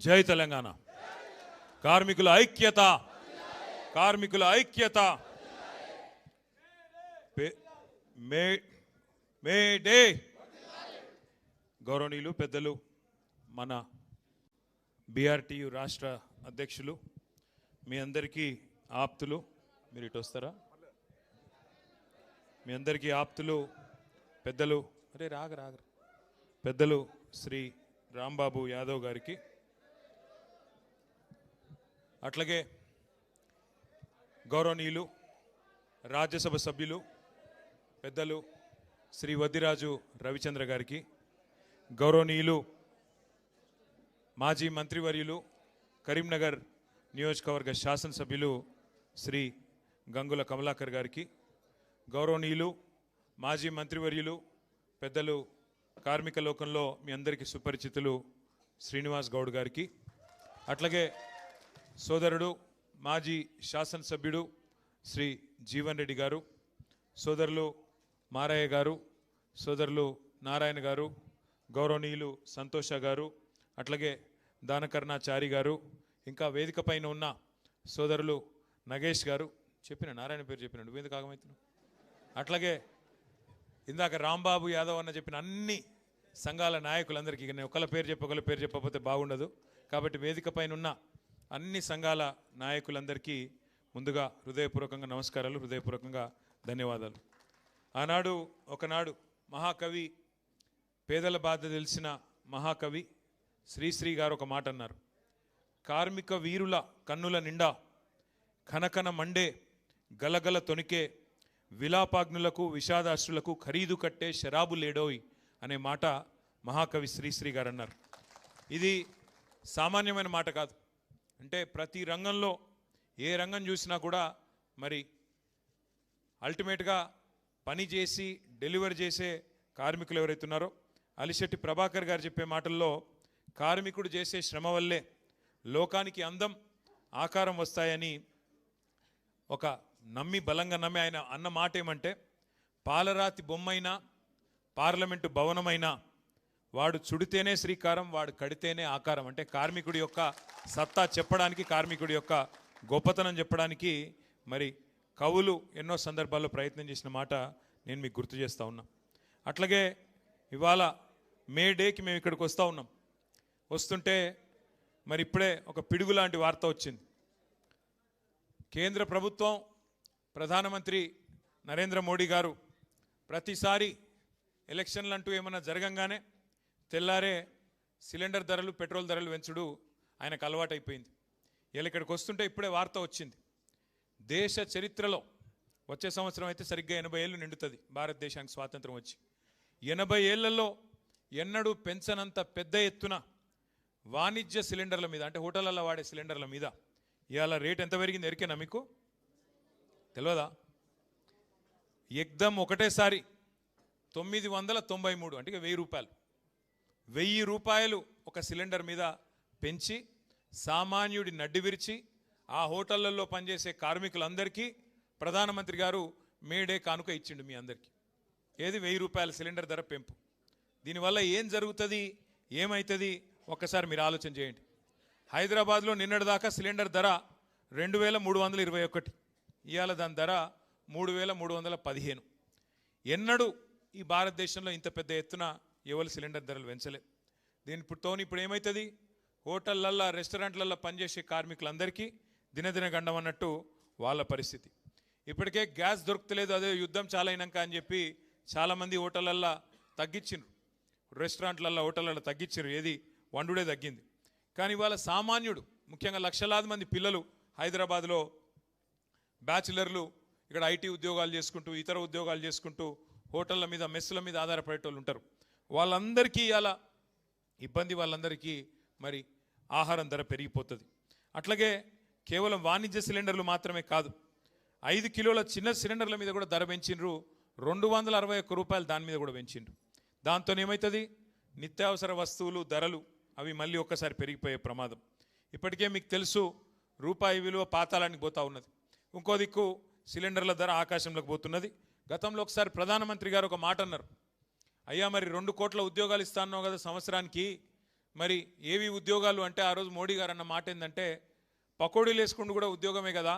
జై తెలంగాణ. కార్మికుల ఐక్యత, కార్మికుల ఐక్యత. మే డే. గౌరవనీయులు పెద్దలు మన బీఆర్టీయు రాష్ట్ర అధ్యక్షులు, మీ అందరికీ ఆప్తులు, మీరు ఇటు వస్తారా? మీ అందరికీ ఆప్తులు పెద్దలు, పెద్దలు శ్రీ రాంబాబు యాదవ్ గారికి, అట్లాగే గౌరవనీయులు రాజ్యసభ సభ్యులు పెద్దలు శ్రీ వద్దిరాజు రవిచంద్ర గారికి, గౌరవనీయులు మాజీ మంత్రివర్యులు కరీంనగర్ నియోజకవర్గ శాసనసభ్యులు శ్రీ గంగుల కమలాకర్ గారికి, గౌరవనీయులు మాజీ మంత్రివర్యులు పెద్దలు కార్మిక లోకంలో మీ అందరికీ సుపరిచితులు శ్రీనివాస్ గౌడ్ గారికి, అట్లాగే సోదరుడు మాజీ శాసనసభ్యుడు శ్రీ జీవన్ రెడ్డి గారు, సోదరులు మారయ్య గారు, సోదరులు నారాయణ గారు, గౌరవనీయులు సంతోష గారు, అట్లాగే దానకర్ణాచారి గారు, ఇంకా వేదిక పైన ఉన్న సోదరులు నగేష్ గారు, చెప్పిన నారాయణ పేరు చెప్పిన నువ్వు ఎందుకు ఆగమవుతున్నావు, అట్లాగే ఇందాక రాంబాబు యాదవ్ అన్న చెప్పిన అన్ని సంఘాల నాయకులందరికీ, నేను ఒకళ్ళ పేరు చెప్పకపోతే బాగుండదు కాబట్టి వేదిక పైన ఉన్న అన్ని సంఘాల నాయకులందరికీ ముందుగా హృదయపూర్వకంగా నమస్కారాలు, హృదయపూర్వకంగా ధన్యవాదాలు. ఆనాడు ఒకనాడు మహాకవి, పేదల బాధ తెలిసిన మహాకవి శ్రీశ్రీ గారు ఒక మాట అన్నారు. కార్మిక వీరుల కన్నుల నిండా కనకన మండే గలగల తొనికే విలాపాగ్నులకు విషాదాశ్రులకు ఖరీదు కట్టే శరాబు లేడోయ్ అనే మాట మహాకవి శ్రీశ్రీ గారు అన్నారు. ఇది సామాన్యమైన మాట కాదు. అంటే ప్రతి రంగంలో ఏ రంగం చూసినా కూడా మరి అల్టిమేట్గా పని చేసి డెలివరీ చేసే కార్మికులు ఎవరైతున్నారో, అలిశెట్టి ప్రభాకర్ గారు చెప్పే మాటల్లో కార్మికుడు చేసే శ్రమ వల్లే లోకానికి అందం ఆకారం వస్తాయని ఒక బలంగా నమ్మి ఆయన అన్న మాట ఏమంటే, పాలరాతి బొమ్మైనా పార్లమెంటు భవనమైనా వాడు చుడితేనే శ్రీకారం, వాడు కడితేనే ఆకారం. అంటే కార్మికుడి యొక్క సత్తా చెప్పడానికి, కార్మికుడి యొక్క గొప్పతనం చెప్పడానికి మరి కవులు ఎన్నో సందర్భాల్లో ప్రయత్నం చేసిన మాట నేను మీకు గుర్తు చేస్తూ ఉన్నా. అట్లాగే ఇవాళ మే డేకి మేము ఇక్కడికి వస్తూ ఉన్నాం. వస్తుంటే మరి ఇప్పుడే ఒక పిడుగు లాంటి వార్త వచ్చింది. కేంద్ర ప్రభుత్వం, ప్రధానమంత్రి నరేంద్ర మోడీ గారు ప్రతిసారి ఎలక్షన్లు అంటూ ఏమన్నా జరగంగానే తెల్లారే సిలిండర్ ధరలు, పెట్రోల్ ధరలు పెంచుడు ఆయనకు అలవాటైపోయింది. ఇలా ఇక్కడికి వస్తుంటే ఇప్పుడే వార్త వచ్చింది. దేశ చరిత్రలో వచ్చే సంవత్సరం అయితే సరిగ్గా 80 ఏళ్ళు నిండుతుంది భారతదేశానికి స్వాతంత్రం వచ్చి. 80 ఏళ్లలో ఎన్నడూ పెంచనంత పెద్ద ఎత్తున వాణిజ్య సిలిండర్ల మీద, అంటే హోటళ్లలో వాడే సిలిండర్ల మీద ఇవాళ రేట్ ఎంత పెరిగింది ఎరికేనా మీకు? తెలియదా? ఎగ్దమ్ ఒకటేసారి 993, అంటే 1000 రూపాయలు, 1000 రూపాయలు ఒక సిలిండర్ మీద పెంచి సామాన్యుడి నడ్డి విరిచి ఆ హోటళ్లలో పనిచేసే కార్మికులందరికీ ప్రధానమంత్రి గారు మేడే కానుక ఇచ్చిండు మీ అందరికీ. ఏది? 1000 రూపాయల సిలిండర్ ధర పెంపు. దీనివల్ల ఏం జరుగుతుంది, ఏమవుతుంది ఒక్కసారి మీరు ఆలోచన చేయండి. హైదరాబాద్లో నిన్నటిదాకా సిలిండర్ ధర 2321, ఇవాళ దాని ధర 3315. ఎన్నడూ ఈ భారతదేశంలో ఇంత పెద్ద ఎత్తున ఎవరు సిలిండర్ ధరలు పెంచలే. దీనితో ఇప్పుడు ఏమవుతుంది, హోటళ్ళల్లో, రెస్టారెంట్లలో పనిచేసే కార్మికులందరికీ దినదిన గండం అన్నట్టు వాళ్ళ పరిస్థితి. ఇప్పటికే గ్యాస్ దొరుకుతలేదు, అదే యుద్ధం చాలా అయినాక అని చెప్పి చాలామంది హోటళ్ళల్లో తగ్గించిండ్రు, రెస్టారెంట్లలో హోటళ్ళలో తగ్గించారు, ఏది వండుడే తగ్గింది. కానీ ఇవాళ సామాన్యుడు, ముఖ్యంగా లక్షలాది మంది పిల్లలు హైదరాబాద్లో బ్యాచిలర్లు ఇక్కడ ఐటీ ఉద్యోగాలు చేసుకుంటూ, ఇతర ఉద్యోగాలు చేసుకుంటూ హోటళ్ళ మీద, మెస్సుల మీద ఆధారపడేటోళ్ళు ఉంటారు. వాళ్ళందరికీ ఇలా ఇబ్బంది, వాళ్ళందరికీ మరి ఆహారం ధర పెరిగిపోతుంది. అట్లాగే కేవలం వాణిజ్య సిలిండర్లు మాత్రమే కాదు, 5 కిలోల చిన్న సిలిండర్ల మీద కూడా ధర పెంచిండ్రు. 261 రూపాయలు దాని మీద కూడా పెంచిండ్రు. దాంతో ఏమవుతుంది, నిత్యావసర వస్తువులు ధరలు అవి మళ్ళీ ఒక్కసారి పెరిగిపోయే ప్రమాదం. ఇప్పటికే మీకు తెలుసు, రూపాయి విలువ పాతాళానికి పోతా ఉన్నది. ఇంకో దిక్కు సిలిండర్ల ధర ఆకాశంలోకి పోతున్నది. గతంలో ఒకసారి ప్రధానమంత్రి గారు ఒక మాట అన్నారు, అయ్యా మరి 2 కోట్ల ఉద్యోగాలు ఇస్తాన్నావు కదా సంవత్సరానికి, మరి ఏవి ఉద్యోగాలు అంటే ఆ రోజు మోడీ గారు అన్న మాట ఏంటంటే పకోడీలు వేసుకుంటూ కూడా ఉద్యోగమే కదా,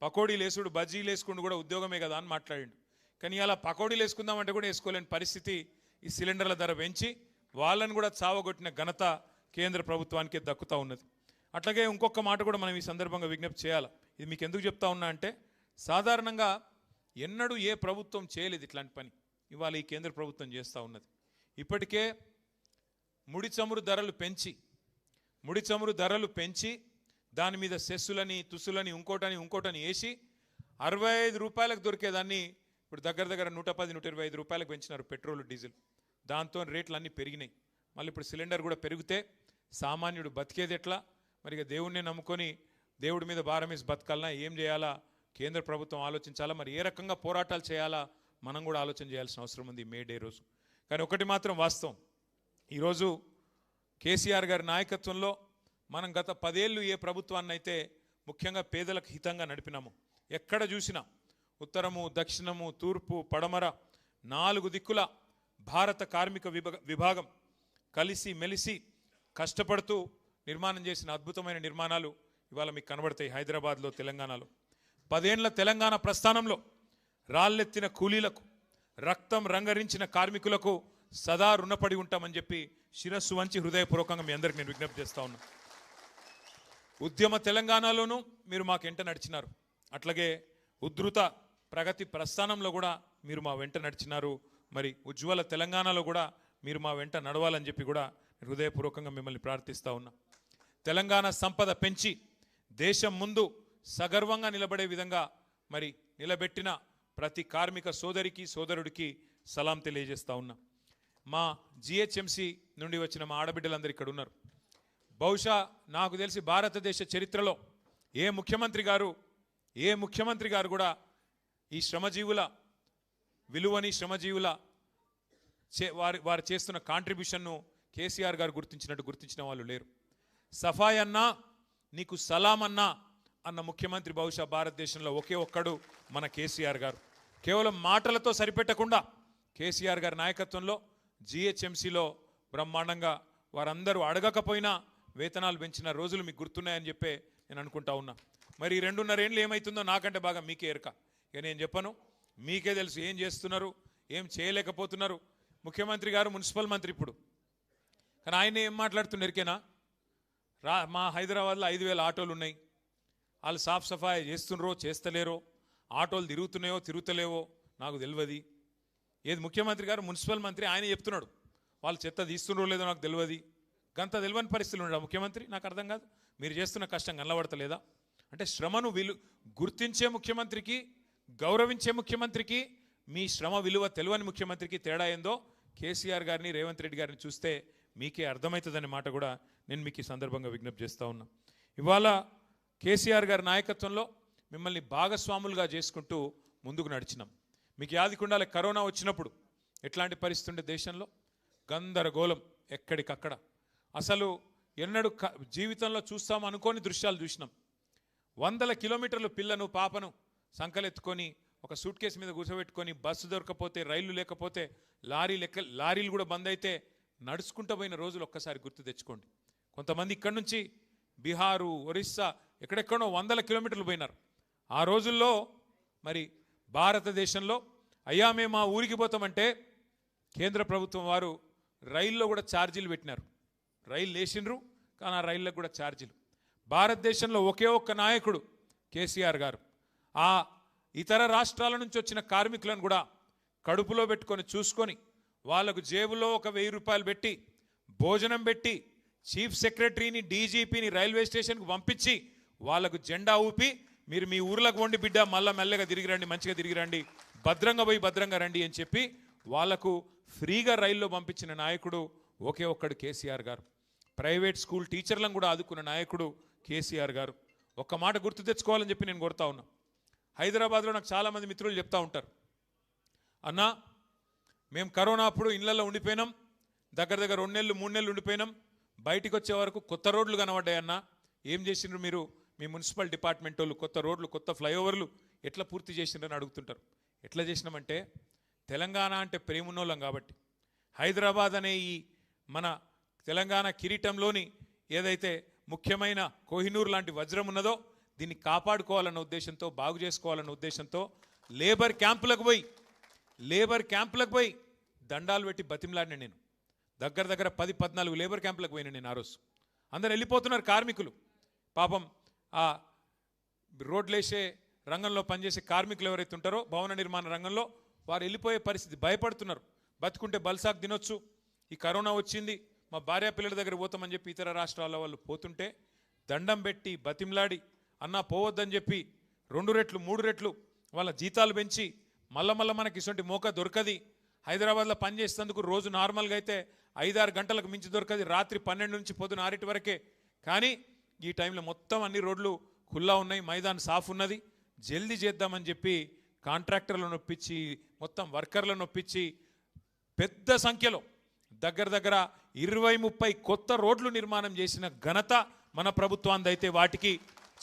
పకోడీలు వేసుడు బజ్జీలు వేసుకుంటూ కూడా ఉద్యోగమే కదా అని మాట్లాడిండు. కానీ అలా పకోడీలు వేసుకుందామంటే కూడా వేసుకోలేని పరిస్థితి ఈ సిలిండర్ల ధర పెంచి వాళ్ళని కూడా చావగొట్టిన ఘనత కేంద్ర ప్రభుత్వానికి దక్కుతూ ఉన్నది. అట్లాగే ఇంకొక మాట కూడా మనం ఈ సందర్భంగా విజ్ఞప్తి చేయాలి. ఇది మీకు ఎందుకు చెప్తా ఉన్నా అంటే సాధారణంగా ఎన్నడూ ఏ ప్రభుత్వం చేయలేదు ఇట్లాంటి పని, ఇవాళ ఈ కేంద్ర ప్రభుత్వం చేస్తూ ఉన్నది. ఇప్పటికే ముడి చమురు ధరలు పెంచి దాని మీద సెస్సులని తుస్సులని ఇంకోటని వేసి 65 రూపాయలకు దొరికేదాన్ని ఇప్పుడు దగ్గర 110-125 రూపాయలకు పెంచినారు పెట్రోల్ డీజిల్. దాంతో రేట్లు అన్నీ పెరిగినాయి. మళ్ళీ ఇప్పుడు సిలిండర్ కూడా పెరిగితే సామాన్యుడు బతికేది ఎట్లా? మరి ఇక దేవుణ్ణి నమ్ముకొని దేవుడి మీద భారం వేసి బతకాలన్నా ఏం చేయాలా కేంద్ర ప్రభుత్వం ఆలోచించాలా, మరి ఏ రకంగా పోరాటాలు చేయాలా మనం కూడా ఆలోచన చేయాల్సిన అవసరం ఉంది మే డే రోజు. కానీ ఒకటి మాత్రం వాస్తవం, ఈరోజు కేసీఆర్ గారి నాయకత్వంలో మనం గత 10 ఏళ్ళు ఏ ప్రభుత్వాన్ని అయితే ముఖ్యంగా పేదలకు హితంగా నడిపినాము, ఎక్కడ చూసినా ఉత్తరము దక్షిణము తూర్పు పడమర 4 దిక్కుల భారత కార్మిక విభాగం కలిసి మెలిసి కష్టపడుతూ నిర్మాణం చేసిన అద్భుతమైన నిర్మాణాలు ఇవాళ మీకు కనబడతాయి. హైదరాబాద్లో తెలంగాణలో 10 ఏళ్ల తెలంగాణ ప్రస్థానంలో రాళ్ళెత్తిన కూలీలకు రక్తం రంగరించిన కార్మికులకు సదా రుణపడి ఉంటామని చెప్పి శిరస్సు వంచి హృదయపూర్వకంగా మీ అందరికి నేను విజ్ఞప్తి చేస్తా ఉన్నా. ఉద్యమ తెలంగాణలోనూ మీరు మాకు వెంట నడిచినారు, అట్లాగే ఉద్ధృత ప్రగతి ప్రస్థానంలో కూడా మీరు మా వెంట నడిచినారు. మరి ఉజ్వల తెలంగాణలో కూడా మీరు మా వెంట నడవాలని చెప్పి కూడా హృదయపూర్వకంగా మిమ్మల్ని ప్రార్థిస్తూ ఉన్నా. తెలంగాణ సంపద పెంచి దేశం ముందు సగర్వంగా నిలబడే విధంగా మరి నిలబెట్టిన ప్రతి కార్మిక సోదరికి సోదరుడికి సలాం తెలియజేస్తూ ఉన్నా. మా జిహెచ్ఎంసి నుండి వచ్చిన మా ఆడబిడ్డలందరూ ఇక్కడ ఉన్నారు. బహుశా నాకు తెలిసి భారతదేశ చరిత్రలో ఏ ముఖ్యమంత్రి గారు కూడా ఈ శ్రమజీవుల విలువని శ్రమజీవుల వారు చేస్తున్న కాంట్రిబ్యూషన్ను కేసీఆర్ గారు గుర్తించిన వాళ్ళు లేరు. సఫాయి అన్నా నీకు సలాం అన్నా అన్న ముఖ్యమంత్రి బహుశా భారతదేశంలో ఒకే ఒక్కడు మన కేసీఆర్ గారు. కేవలం మాటలతో సరిపెట్టకుండా కేసీఆర్ గారి నాయకత్వంలో జిహెచ్ఎంసీలో బ్రహ్మాండంగా వారందరూ అడగకపోయినా వేతనాలు పెంచిన రోజులు మీకు గుర్తున్నాయని చెప్పే నేను అనుకుంటా ఉన్నా. మరి 2.5 ఏళ్ళు ఏమవుతుందో నాకంటే బాగా మీకే ఎరక. ఇక నేను చెప్పను, మీకే తెలుసు ఏం చేస్తున్నారు, ఏం చేయలేకపోతున్నారు. ముఖ్యమంత్రి గారు మున్సిపల్ మంత్రి ఇప్పుడు, కానీ ఆయన ఏం మాట్లాడుతున్నారు ఎరికేనా? మా హైదరాబాద్లో 5,000 ఆటోలు ఉన్నాయి, వాళ్ళు సాఫ్ సఫాయి చేస్తున్నారో చేస్తలేరో, ఆటోలు తిరుగుతున్నాయో తిరుగుతలేవో నాకు తెలియదు. ఏది ముఖ్యమంత్రి గారు మున్సిపల్ మంత్రి ఆయన చెప్తున్నాడు వాళ్ళు చెత్త తీస్తున్నారో లేదో నాకు తెలియదు. గంత తెలియని పరిస్థితులు ఉన్నాడు ముఖ్యమంత్రి. నాకు అర్థం కాదు, మీరు చేస్తున్న కష్టం కనబడతలేదా? అంటే శ్రమను గుర్తించే ముఖ్యమంత్రికి, గౌరవించే ముఖ్యమంత్రికి, మీ శ్రమ విలువ తెలియని ముఖ్యమంత్రికి తేడా ఏందో కేసీఆర్ గారిని రేవంత్ రెడ్డి గారిని చూస్తే మీకే అర్థమవుతుందనే మాట కూడా నేను మీకు ఈ సందర్భంగా విజ్ఞప్తి చేస్తూ ఉన్నా. ఇవాళ కేసీఆర్ గారి నాయకత్వంలో మిమ్మల్ని భాగస్వాములుగా చేసుకుంటూ ముందుకు నడిచినాం. మీకు యాదికుండాలి, కరోనా వచ్చినప్పుడు ఎట్లాంటి పరిస్థితి ఉండే దేశంలో, గందరగోళం ఎక్కడికక్కడ. అసలు ఎన్నడూ జీవితంలో చూస్తాం అనుకోని దృశ్యాలు చూసినాం. 100 కిలోమీటర్లు పిల్లను పాపను సంకలెత్తుకొని ఒక సూట్ కేసు మీద కూర్చోబెట్టుకొని బస్సు దొరకపోతే రైళ్లు లేకపోతే లారీలు కూడా బంద్ అయితే నడుచుకుంటూ పోయిన రోజులు ఒక్కసారి గుర్తు తెచ్చుకోండి. కొంతమంది ఇక్కడి నుంచి బీహారు ఒరిస్సా ఎక్కడెక్కడో 100 కిలోమీటర్లు పోయినారు. ఆ రోజుల్లో మరి భారతదేశంలో అయ్యా మేము మా ఊరికి పోతామంటే కేంద్ర ప్రభుత్వం వారు రైల్లో కూడా ఛార్జీలు పెట్టినారు. రైలు వేసిండ్రు కానీ ఆ రైళ్ళకు కూడా ఛార్జీలు. భారతదేశంలో ఒకే ఒక్క నాయకుడు కేసీఆర్ గారు ఆ ఇతర రాష్ట్రాల నుంచి వచ్చిన కార్మికులను కూడా కడుపులో పెట్టుకొని చూసుకొని వాళ్లకు జేబులో ఒక 1000 రూపాయలు పెట్టి భోజనం పెట్టి చీఫ్ సెక్రటరీని డీజీపీని రైల్వే స్టేషన్కి పంపించి వాళ్లకు జెండా ఊపి మీరు మీ ఊర్లకు వండి బిడ్డ మళ్ళా మెల్లగా తిరిగి రండి, మంచిగా తిరిగి రండి, భద్రంగా పోయి భద్రంగా రండి అని చెప్పి వాళ్లకు ఫ్రీగా రైల్లో పంపించిన నాయకుడు ఒకే ఒక్కడు కేసీఆర్ గారు. ప్రైవేట్ స్కూల్ టీచర్లను కూడా ఆదుకున్న నాయకుడు కేసీఆర్ గారు. ఒక్క మాట గుర్తు తెచ్చుకోవాలని చెప్పి నేను కోరుతా ఉన్నా. హైదరాబాద్లో నాకు చాలామంది మిత్రులు చెప్తా ఉంటారు, అన్నా మేము కరోనా అప్పుడు ఇళ్లలో ఉండిపోయినాం, దగ్గర 2 నెలలు 3 నెలలు ఉండిపోయినాం, బయటికి వచ్చే వరకు కొత్త రోడ్లు కనబడ్డాయన్నా, ఏం చేసిండ్రు మీరు మీ మున్సిపల్ డిపార్ట్మెంట్ వాళ్ళు, కొత్త రోడ్లు కొత్త ఫ్లైఓవర్లు ఎట్లా పూర్తి చేసిండ్రని అడుగుతుంటారు. ఎట్లా చేసినామంటే తెలంగాణ అంటే ప్రేమున్నోళ్ళం కాబట్టి, హైదరాబాద్ అనే ఈ మన తెలంగాణ కిరీటంలోని ఏదైతే ముఖ్యమైన కోహినూర్ లాంటి వజ్రం ఉన్నదో దీన్ని కాపాడుకోవాలన్న ఉద్దేశంతో, బాగు చేసుకోవాలన్న ఉద్దేశంతో లేబర్ క్యాంపులకు పోయి దండాలు పెట్టి బతిమలాడిన నేను. దగ్గర 10-14 లేబర్ క్యాంపులకు పోయిన నేను. ఆ రోజు అందరు వెళ్ళిపోతున్నారు కార్మికులు. పాపం ఆ రోడ్లేసే రంగంలో పనిచేసే కార్మికులు ఎవరైతే ఉంటారో భవన నిర్మాణ రంగంలో వారు వెళ్ళిపోయే పరిస్థితి, భయపడుతున్నారు. బతుకుంటే బల్సాకు తినొచ్చు, ఈ కరోనా వచ్చింది, మా భార్య పిల్లల దగ్గర పోతామని చెప్పి ఇతర రాష్ట్రాల వాళ్ళు పోతుంటే దండం పెట్టి బతిమలాడి అన్నా పోవద్దని చెప్పి 2 రెట్లు 3 రెట్లు వాళ్ళ జీతాలు పెంచి మళ్ళా మనకి ఇటువంటి మోక దొరకది. హైదరాబాద్లో పనిచేసేందుకు రోజు నార్మల్గా అయితే 5-6 గంటలకు మించి దొరకది, రాత్రి 12 నుంచి పొద్దున 6 వరకే. కానీ ఈ టైంలో మొత్తం అన్ని రోడ్లు ఖుల్లా ఉన్నాయి, మైదాన్ సాఫ్ ఉన్నది, జల్దీ చేద్దామని చెప్పి కాంట్రాక్టర్లను ఒప్పించి మొత్తం వర్కర్లను ఒప్పించి పెద్ద సంఖ్యలో దగ్గర 20-30 కొత్త రోడ్లు నిర్మాణం చేసిన ఘనత మన ప్రభుత్వానిదైతే వాటికి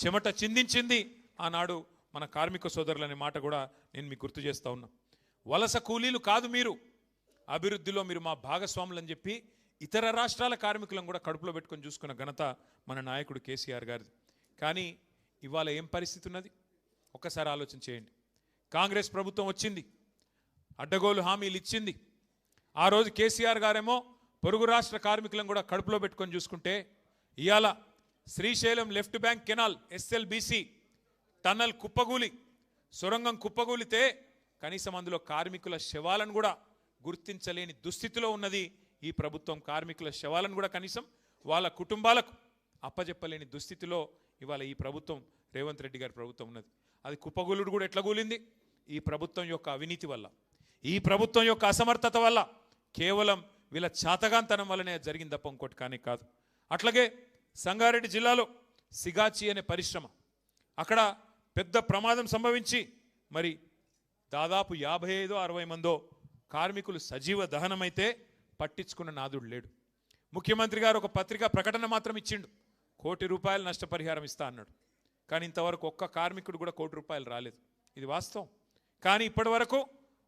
చెమట చిందించింది ఆనాడు మన కార్మిక సోదరులనే మాట కూడా నేను మీకు గుర్తు చేస్తూ ఉన్నా. వలస కూలీలు కాదు మీరు, అభివృద్ధిలో మీరు మా భాగస్వాములు అని చెప్పి ఇతర రాష్ట్రాల కార్మికులను కూడా కడుపులో పెట్టుకొని చూసుకున్న ఘనత మన నాయకుడు కేసీఆర్ గారిది. కానీ ఇవాళ ఏం పరిస్థితి ఉన్నది ఒక్కసారి ఆలోచన చేయండి. కాంగ్రెస్ ప్రభుత్వం వచ్చింది, అడ్డగోలు హామీలు ఇచ్చింది. ఆ రోజు కేసీఆర్ గారేమో పొరుగు రాష్ట్ర కార్మికులను కూడా కడుపులో పెట్టుకొని చూసుకుంటే ఇవాళ Srisailam left bank canal SLBC tunnel కుప్పగూలి, సొరంగం కుప్పగూలితే కనీసం అందులో కార్మికుల శవాలను కూడా గుర్తించలేని దుస్థితిలో ఉన్నది ఈ ప్రభుత్వం. కార్మికుల శవాలను కూడా కనీసం వాళ్ళ కుటుంబాలకు అప్పజెప్పలేని దుస్థితిలో ఇవాళ ఈ ప్రభుత్వం, రేవంత్ రెడ్డి గారి ప్రభుత్వం ఉన్నది. అది కుప్పగూలుడు కూడా ఎట్లా కూలింది? ఈ ప్రభుత్వం యొక్క అవినీతి వల్ల, ఈ ప్రభుత్వం యొక్క అసమర్థత వల్ల, కేవలం వీళ్ళ చాతగాంతనం వల్లనే జరిగింది తప్ప ఇంకోటి కానీ కాదు. అట్లాగే సంగారెడ్డి జిల్లాలో సిగాచి అనే పరిశ్రమ, అక్కడ పెద్ద ప్రమాదం సంభవించి మరి దాదాపు 55-60 మందో కార్మికులు సజీవ దహనమైతే పట్టించుకున్న నాదుడు లేడు. ముఖ్యమంత్రి గారు ఒక పత్రికా ప్రకటన మాత్రం ఇచ్చిండు, ₹1 కోటి నష్టపరిహారం ఇస్తా అన్నాడు. కానీ ఇంతవరకు ఒక్క కార్మికుడు కూడా ₹1 కోటి రాలేదు. ఇది వాస్తవం. కానీ ఇప్పటి వరకు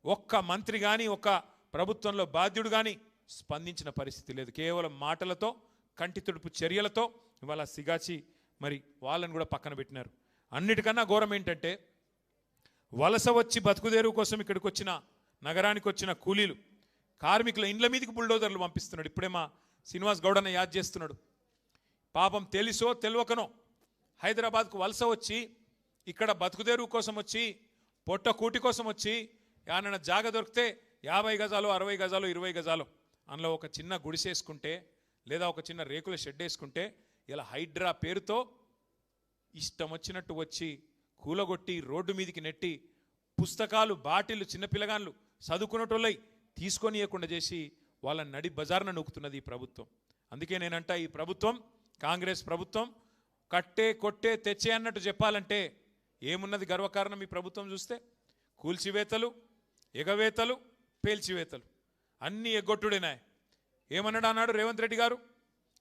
ఒక్క మంత్రి కానీ ఒక్క ప్రభుత్వంలో బాధ్యుడు కానీ స్పందించిన పరిస్థితి లేదు. కేవలం మాటలతో, కంటి తుడుపు చర్యలతో ఇవాళ సిగాచి మరి వాళ్ళని కూడా పక్కన పెట్టినారు. అన్నిటికన్నా ఘోరం ఏంటంటే వలస వచ్చి బతుకుదేరు కోసం ఇక్కడికి వచ్చిన, నగరానికి వచ్చిన కూలీలు కార్మికుల ఇండ్ల మీదకి బుల్డోజర్లు పంపిస్తున్నాడు. ఇప్పుడే మా శ్రీనివాస్ గౌడన్న యాద్ చేస్తున్నాడు. పాపం తెలుసో తెలియకనో హైదరాబాద్కు వలస వచ్చి ఇక్కడ బతుకుదేరు కోసం వచ్చి, పొట్ట కూటి కోసం వచ్చి ఏమన్నా జాగ దొరికితే 50 గజాలు 60 గజాలు 20 గజాలు అందులో ఒక చిన్న గుడిసేసుకుంటే లేదా ఒక చిన్న రేకుల షెడ్ వేసుకుంటే ఇలా హైడ్రా పేరుతో ఇష్టం వచ్చినట్టు వచ్చి కూలగొట్టి రోడ్డు మీదికి నెట్టి పుస్తకాలు, బాటిళ్ళు, చిన్నపిల్లగాళ్ళు చదువుకున్నటోళ్ళై తీసుకొని ఇవ్వకుండా చేసి వాళ్ళని నడి బజార్న నొక్కుతున్నది ఈ ప్రభుత్వం. అందుకే నేనంట ఈ ప్రభుత్వం, కాంగ్రెస్ ప్రభుత్వం కట్టే కొట్టే తెచ్చే అన్నట్టు చెప్పాలంటే ఏమున్నది గర్వకారణం? ఈ ప్రభుత్వం చూస్తే కూల్చివేతలు, ఎగవేతలు, పేల్చివేతలు అన్నీ ఎగ్గొట్టుడేనా. ఏమన్నాడు అన్నాడు రేవంత్ రెడ్డి గారు?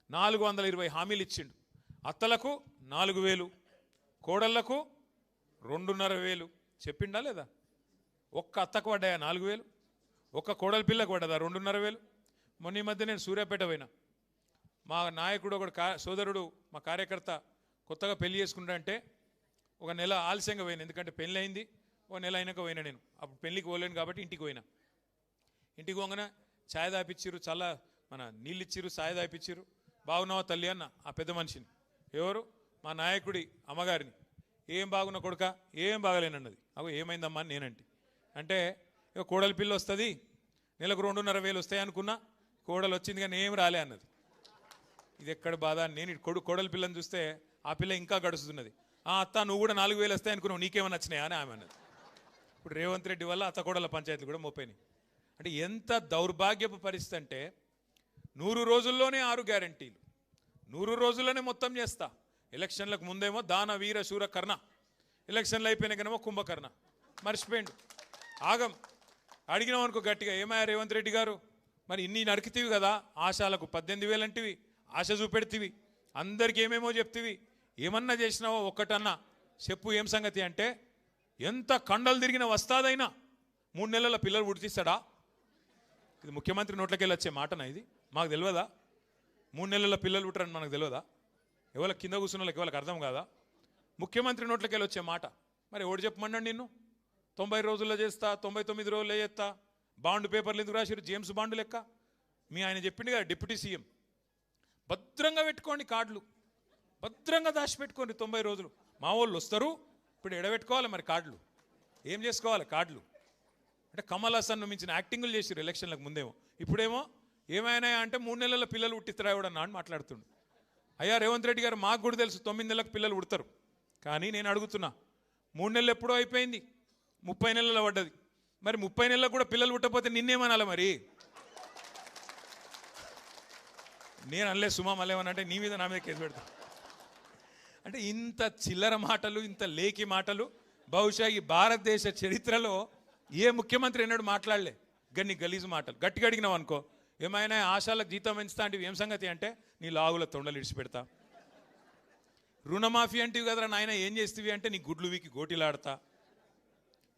420 హామీలు ఇచ్చిండు. అత్తలకు 4000, కోడళ్లకు 2,500 చెప్పిండా లేదా? ఒక్క అత్తకు పడ్డాయా 4000? ఒక్క కోడల పిల్లకు పడ్డదా 2,500? మొన్న ఈ మధ్య నేను సూర్యాపేట పోయినా. మా నాయకుడు ఒక సోదరుడు, మా కార్యకర్త కొత్తగా పెళ్లి చేసుకుంటా ఒక నెల ఆలస్యంగా పోయినా, ఎందుకంటే పెళ్ళి అయింది. ఒక నెల అయినాక పోయినా. నేను అప్పుడు పెళ్ళికి పోలేను కాబట్టి ఇంటికి పోయినా. ఇంటికి పోగానే ఛాయ్ దాపిచ్చిర్రు, చల్ల మన నీళ్ళు ఇచ్చిర్రు, ఛాయ్ దాపిచ్చిర్రు. బాగున్నావా తల్లి అన్న ఆ పెద్ద మనిషిని. ఎవరు? మా నాయకుడి అమ్మగారిని. ఏం బాగున్నా కొడుక? ఏం బాగలేనన్నది. అగో ఏమైందమ్మా అని నేనంటే, అంటే ఇక కోడలి పిల్ల వస్తుంది, నెలకు 2,500 వస్తాయి అనుకున్నా, కోడలు వచ్చింది కానీ ఏం రాలే అన్నది. ఇది ఎక్కడ బాధ? నేను కోడలి పిల్లని చూస్తే ఆ పిల్ల ఇంకా గడుస్తున్నది. అత్త నువ్వు కూడా 4,000 వస్తాయి అనుకున్నావు, నీకేమన్నా వచ్చినాయా అని ఆమె అన్నది. ఇప్పుడు రేవంత్ రెడ్డి వల్ల అత్త కోడల పంచాయతీలు కూడా మోపోయినాయి. అంటే ఎంత దౌర్భాగ్యపు పరిస్థితి అంటే 100 రోజుల్లోనే 6 గ్యారంటీలు, 100 రోజుల్లోనే మొత్తం చేస్తా. ఎలక్షన్లకు ముందేమో దాన వీర శూర కర్ణ, ఎలక్షన్లు అయిపోయినాకనేమో కుంభకర్ణ. మర్చిపోయిండు. ఆగం. అడిగినాం అనుకో గట్టిగా, ఏమయ్యా రేవంత్ రెడ్డి గారు మరి ఇన్ని నరికితీవి కదా, ఆశాలకు 18,000 అంటివి, ఆశ చూపెడితివి, అందరికి ఏమేమో చెప్తివి, ఏమన్నా చేసినావో ఒక్కటన్నా చెప్పు ఏం సంగతి అంటే, ఎంత కండలు తిరిగిన వస్తాదైనా 3 నెలల పిల్లలు ఉడితిస్తాడా? ఇది ముఖ్యమంత్రి నోట్లకెళ్ళి వచ్చే మాటనా? ఇది మాకు తెలియదా? 3 నెలల పిల్లలు పుట్టరని మనకు తెలియదా? ఎవరి కింద కూర్చున్న వాళ్ళకి ఎవరికి అర్థం కాదా? ముఖ్యమంత్రి నోట్లకి వెళ్ళి వచ్చే మాట మరి ఎవడు చెప్పమన్నాడు నిన్ను? 90 రోజుల్లో చేస్తా, 99 రోజుల్లో చేస్తా, బాండ్ పేపర్లు ఎందుకు రాసిరు? జేమ్స్ బాండ్ లెక్క. మీ ఆయన చెప్పింది కదా డిప్యూటీ సీఎం, భద్రంగా పెట్టుకోండి కార్డులు, భద్రంగా దాచిపెట్టుకోండి 90 రోజులు. మా వాళ్ళు వస్తారు, ఇప్పుడు ఎడబెట్టుకోవాలి మరి కార్డులు, ఏం చేసుకోవాలి కార్డులు అంటే? కమల్ హాసన్ మించిన యాక్టింగులు చేసిరు ఎలక్షన్లకు ముందేమో. ఇప్పుడేమో ఏమైనా అంటే 3 నెలల పిల్లలు పుట్టిస్తారా ఎవడన్నా అని మాట్లాడుతుండు. అయ్యా రేవంత్ రెడ్డి గారు, మాకు కూడా తెలుసు 9 నెలలకు పిల్లలు పుడతారు, కానీ నేను అడుగుతున్నా 3 నెలలు ఎప్పుడో అయిపోయింది, 30 నెలలు పడ్డది. మరి 30 నెలలకు కూడా పిల్లలు పుట్టకపోతే నిన్నేమనాలి మరి? నేను అనలే సుమా మళ్ళేమనంటే నీ మీద నా మీద కేసు పెడతా. అంటే ఇంత చిల్లర మాటలు, ఇంత లేఖి మాటలు బహుశా ఈ భారతదేశ చరిత్రలో ఏ ముఖ్యమంత్రి ఎన్నడూ మాట్లాడలే. గన్ని గలీజు మాటలు. గట్టిగా అడిగినావు అనుకో, ఏమైనా ఆశాలకు జీతం పెంచుతా అంటే ఏం సంగతి అంటే నీ లాగుల తొండలు ఇడిచిపెడతా. రుణమాఫీ అంటే కదరా నాయన ఏం చేస్తేవి అంటే నీ గుడ్లు వీకి గోటిలాడతా.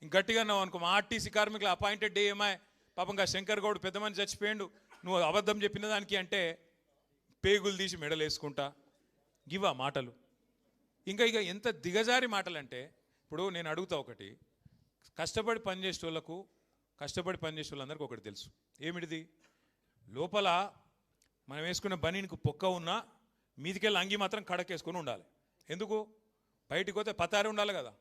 ఇంక గట్టిగా అన్నావు అనుకో, మా ఆర్టీసీ కార్మికుల అపాయింటెడ్ డే ఏమాయ్ పాపంగా శంకర్ గౌడ్ పెద్ద మంది చచ్చిపోయాడు, నువ్వు అబద్ధం చెప్పిన దానికి అంటే పేగులు తీసి మెడలు వేసుకుంటా. గివా మాటలు. ఇంకా ఇక ఎంత దిగజారి మాటలు అంటే, ఇప్పుడు నేను అడుగుతా ఒకటి, కష్టపడి పనిచేసే వాళ్ళకు, కష్టపడి పనిచేసే వాళ్ళందరికీ ఒకటి తెలుసు, ఏమిటిది? లోపల మనం వేసుకున్న బనీనికి పొక్క ఉన్నా మీదికెళ్ళి అంగి మాత్రం కడకేసుకొని ఉండాలి. ఎందుకు? బయటికి పోతే పతారి ఉండాలి కదా.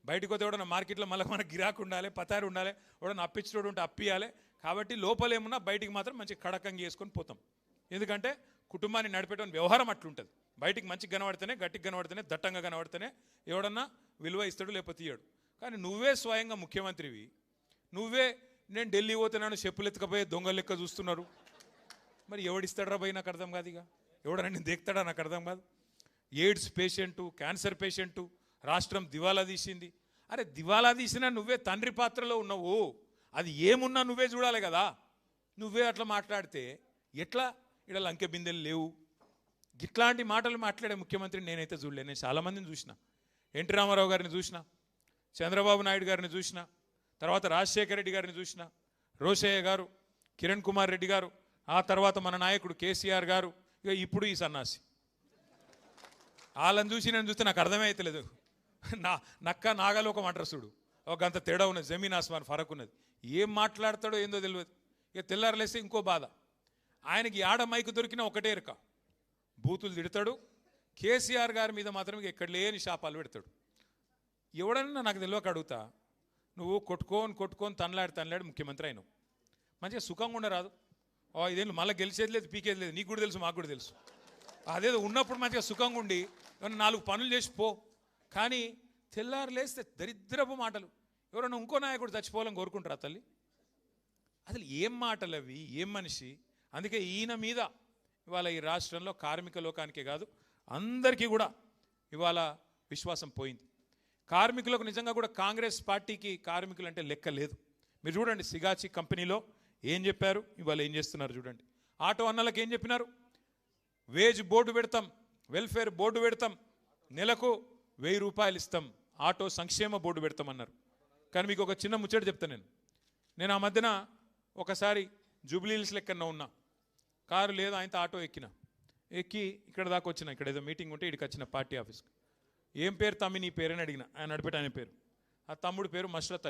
బయటికి పోతే ఎవడన్నా మార్కెట్లో మళ్ళీ మనకు గిరాకు ఉండాలి, పతారి ఉండాలి, ఎవడన్నా అప్పించడం ఉంటే అప్పియాలి. కాబట్టి లోపల ఏమున్నా బయటికి మాత్రం మంచి కడకంగి వేసుకొని పోతాం. ఎందుకంటే కుటుంబాన్ని నడిపేట వ్యవహారం అట్లుంటుంది. బయటికి మంచిగా కనబడితేనే, గట్టిగా కనబడితేనే, దట్టంగా కనబడితేనే ఎవడన్నా విలువ ఇస్తాడు, లేకపోతే ఇయ్యాడు. కానీ నువ్వే స్వయంగా ముఖ్యమంత్రివి, నువ్వే నేను ఢిల్లీ పోతున్నాను చెప్పులు ఎత్తుకపోయే దొంగ లెక్క చూస్తున్నారు. మరి ఎవడిస్తాడరా భయ్? నాకు అర్థం కాదు. ఇక ఎవడన్నా నేను దేక్తాడా? నాకు అర్థం కాదు. ఎయిడ్స్ పేషెంటు, క్యాన్సర్ పేషెంటు, రాష్ట్రం దివాలా తీసింది. అరే దివాలా తీసినా నువ్వే తండ్రి పాత్రలో ఉన్నావు, అది ఏమున్నా నువ్వే చూడాలి కదా. నువ్వే అట్లా మాట్లాడితే ఎట్లా? ఇక్కడ లంకె బిందెలు లేవు. ఇట్లాంటి మాటలు మాట్లాడే ముఖ్యమంత్రిని నేనైతే చూడలేను. నేను చాలామందిని చూసిన, ఎన్టీ రామారావు గారిని చూసిన, చంద్రబాబు నాయుడు గారిని చూసిన, తర్వాత రాజశేఖర రెడ్డి గారిని చూసిన, రోషయ్య గారు, కిరణ్ కుమార్ రెడ్డి గారు, ఆ తర్వాత మన నాయకుడు కేసీఆర్ గారు, ఇక ఇప్పుడు ఈ సన్నాసి. వాళ్ళని చూసి నేను చూస్తే నాకు అర్థమే అవుతలేదు. నక్క నాగలోకం అంటారు చూడు, ఒక అంత తేడా ఉన్నది, జమీన్ ఆస్మాన్ ఫరక్ ఉన్నది. ఏం మాట్లాడతాడో ఏందో తెలియదు. ఇక తెల్లారలేస్తే ఇంకో బాధ, ఆయనకి ఆడ మైకు దొరికినా ఒకటే ఎరక, బూతులు తిడతాడు. కేసీఆర్ గారి మీద మాత్రం ఎక్కడ లేని శాపాలు పెడతాడు. ఎవడన్నా నాకు తెలియక అడుగుతా, నువ్వు కొట్టుకొని తనలాడి ముఖ్యమంత్రి అయినావు, మంచిగా సుఖంగా ఉండరాదు? ఇదేళ్ళు మళ్ళీ గెలిచేది లేదు, పీకేది లేదు, నీకు కూడా తెలుసు, మాకు కూడా తెలుసు. అదేదో ఉన్నప్పుడు మంచిగా సుఖంగా ఉండి ఏమన్నా 4 పనులు చేసి పో. కానీ తెల్లారు లేస్తే దరిద్రపు మాటలు. ఎవరన్నా ఇంకో నాయకుడు చచ్చిపోవాలని కోరుకుంటారా తల్లి? అసలు ఏం మాటలు అవి, ఏం మనిషి? అందుకే ఈయన మీద ఇవాళ ఈ రాష్ట్రంలో కార్మిక లోకానికే కాదు అందరికీ కూడా ఇవాళ విశ్వాసం పోయింది. కార్మికులకు నిజంగా కూడా కాంగ్రెస్ పార్టీకి కార్మికులు అంటే లెక్క లేదు. మీరు చూడండి, సిగాచి కంపెనీలో ఏం చెప్పారు, ఇవాళ ఏం చేస్తున్నారు చూడండి. ఆటో అన్నలకు ఏం చెప్పినారు? వేజ్ బోర్డు పెడతాం, వెల్ఫేర్ బోర్డు పెడతాం, నెలకు 1000 రూపాయలు ఇస్తాం, ఆటో సంక్షేమ బోర్డు పెడతామన్నారు. కానీ మీకు ఒక చిన్న ముచ్చట చెప్తాను. నేను ఆ మధ్యన ఒకసారి జూబ్లీహిల్స్ లెక్కన ఉన్నా, కారు లేదు, ఆయనతో ఆటో ఎక్కి ఇక్కడ దాకా వచ్చిన, ఇక్కడ ఏదో మీటింగ్ ఉంటే ఇక్కడికి వచ్చిన పార్టీ ఆఫీస్కి. ఏం పేరు తమ్మి నీ పేరని అడిగిన. ఆయన నడిపేట ఆయన పేరు, ఆ తమ్ముడు పేరు మస్రత్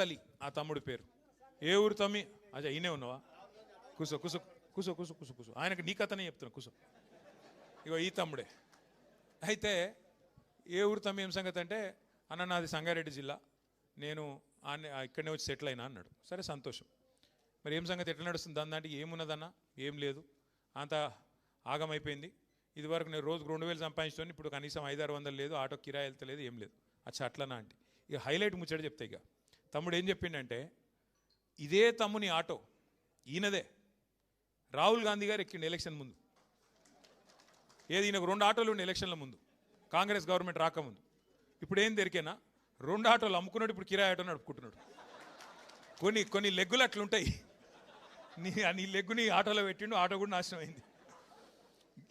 అలీ, ఆ తమ్ముడు పేరు. ఏ ఊరు తమ్మి? అజా ఈయనే ఉన్నావా? కూసో కూసో కూసో కూసో కూసో కూసో ఆయనకు నీ కథనే చెప్తున్నా, కూసో. ఇగో ఈ తమ్ముడే. అయితే ఏ ఊరు తమ్మి, ఏం సంగతి అంటే, అన్న నాది సంగారెడ్డి జిల్లా, నేను ఇక్కడనే వచ్చి సెటిల్ అయినా అన్నాడు. సరే సంతోషం. మరి ఏం సంగతి, ఎట్లా నడుస్తుంది దాంట్లో? ఏమున్నదన్నా? ఏం లేదు, అంత ఆగమైపోయింది. ఇదివరకు నేను రోజుకు 2000 సంపాదించుకొని ఇప్పుడు కనీసం 500-600 లేదు, ఆటో కిరాయి వెళ్తలేదు, ఏం లేదు. అచ్చా అట్లనా అంటే ఇక హైలైట్ ముచ్చట చెప్తా. ఇక తమ్ముడు ఏం చెప్పిండంటే, ఇదే తమ్ముని ఆటో ఈయనదే రాహుల్ గాంధీ గారు ఎక్కిండు ఎలక్షన్ ముందు. ఏది, ఈయనకు 2 ఆటోలు ఉండే ఎలక్షన్ల ముందు, కాంగ్రెస్ గవర్నమెంట్ రాకముందు. ఇప్పుడు ఏం దొరికేనా, 2 ఆటోలు అమ్ముకున్నాడు, ఇప్పుడు కిరాయి ఆటో నడుపుకుంటున్నాడు. కొన్ని లెగ్గులు అట్లుంటాయి. నీ లెగ్గుని ఆటోలో పెట్టిండు, ఆటో కూడా నాశనం అయింది.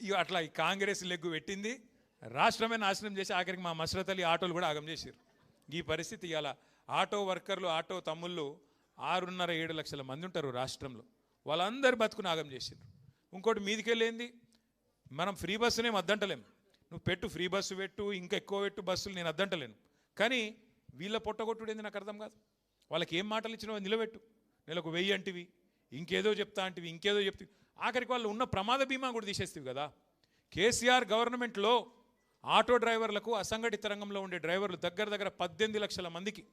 ఇక అట్లా ఈ కాంగ్రెస్ లెగ్గు పెట్టింది, రాష్ట్రమే నాశనం చేసి ఆఖరికి మా మస్రత్ అలీ ఆటోలు కూడా ఆగం చేశారు. ఈ పరిస్థితి ఇవాళ ఆటో వర్కర్లు, ఆటో తమ్ముళ్ళు 6.5-7 లక్షల మంది ఉంటారు రాష్ట్రంలో. వాళ్ళందరూ బతుకుని ఆగం చేశారు. ఇంకోటి మీదికెళ్ళేంది, మనం ఫ్రీ బస్సునే అద్దంటలేం, నువ్వు పెట్టు ఫ్రీ బస్సు పెట్టు, ఇంకా ఎక్కువ పెట్టు బస్సులు, నేను అద్దంటలేను. కానీ వీళ్ళ పొట్టగొట్టుడు ఏంది నాకు అర్థం కాదు. వాళ్ళకి ఏం మాటలు ఇచ్చినావో నిలబెట్టు. నెలకు 1000 అంటివి, ఇంకేదో చెప్తా అంటివి, ఇంకేదో చెప్తివి. ఆఖరికి వాళ్ళు ఉన్న ప్రమాద బీమా కూడా తీసేస్తావు కదా. కేసీఆర్ గవర్నమెంట్లో ఆటో డ్రైవర్లకు, అసంఘటిత రంగంలో ఉండే డ్రైవర్లు దగ్గర 18 లక్షల మందికి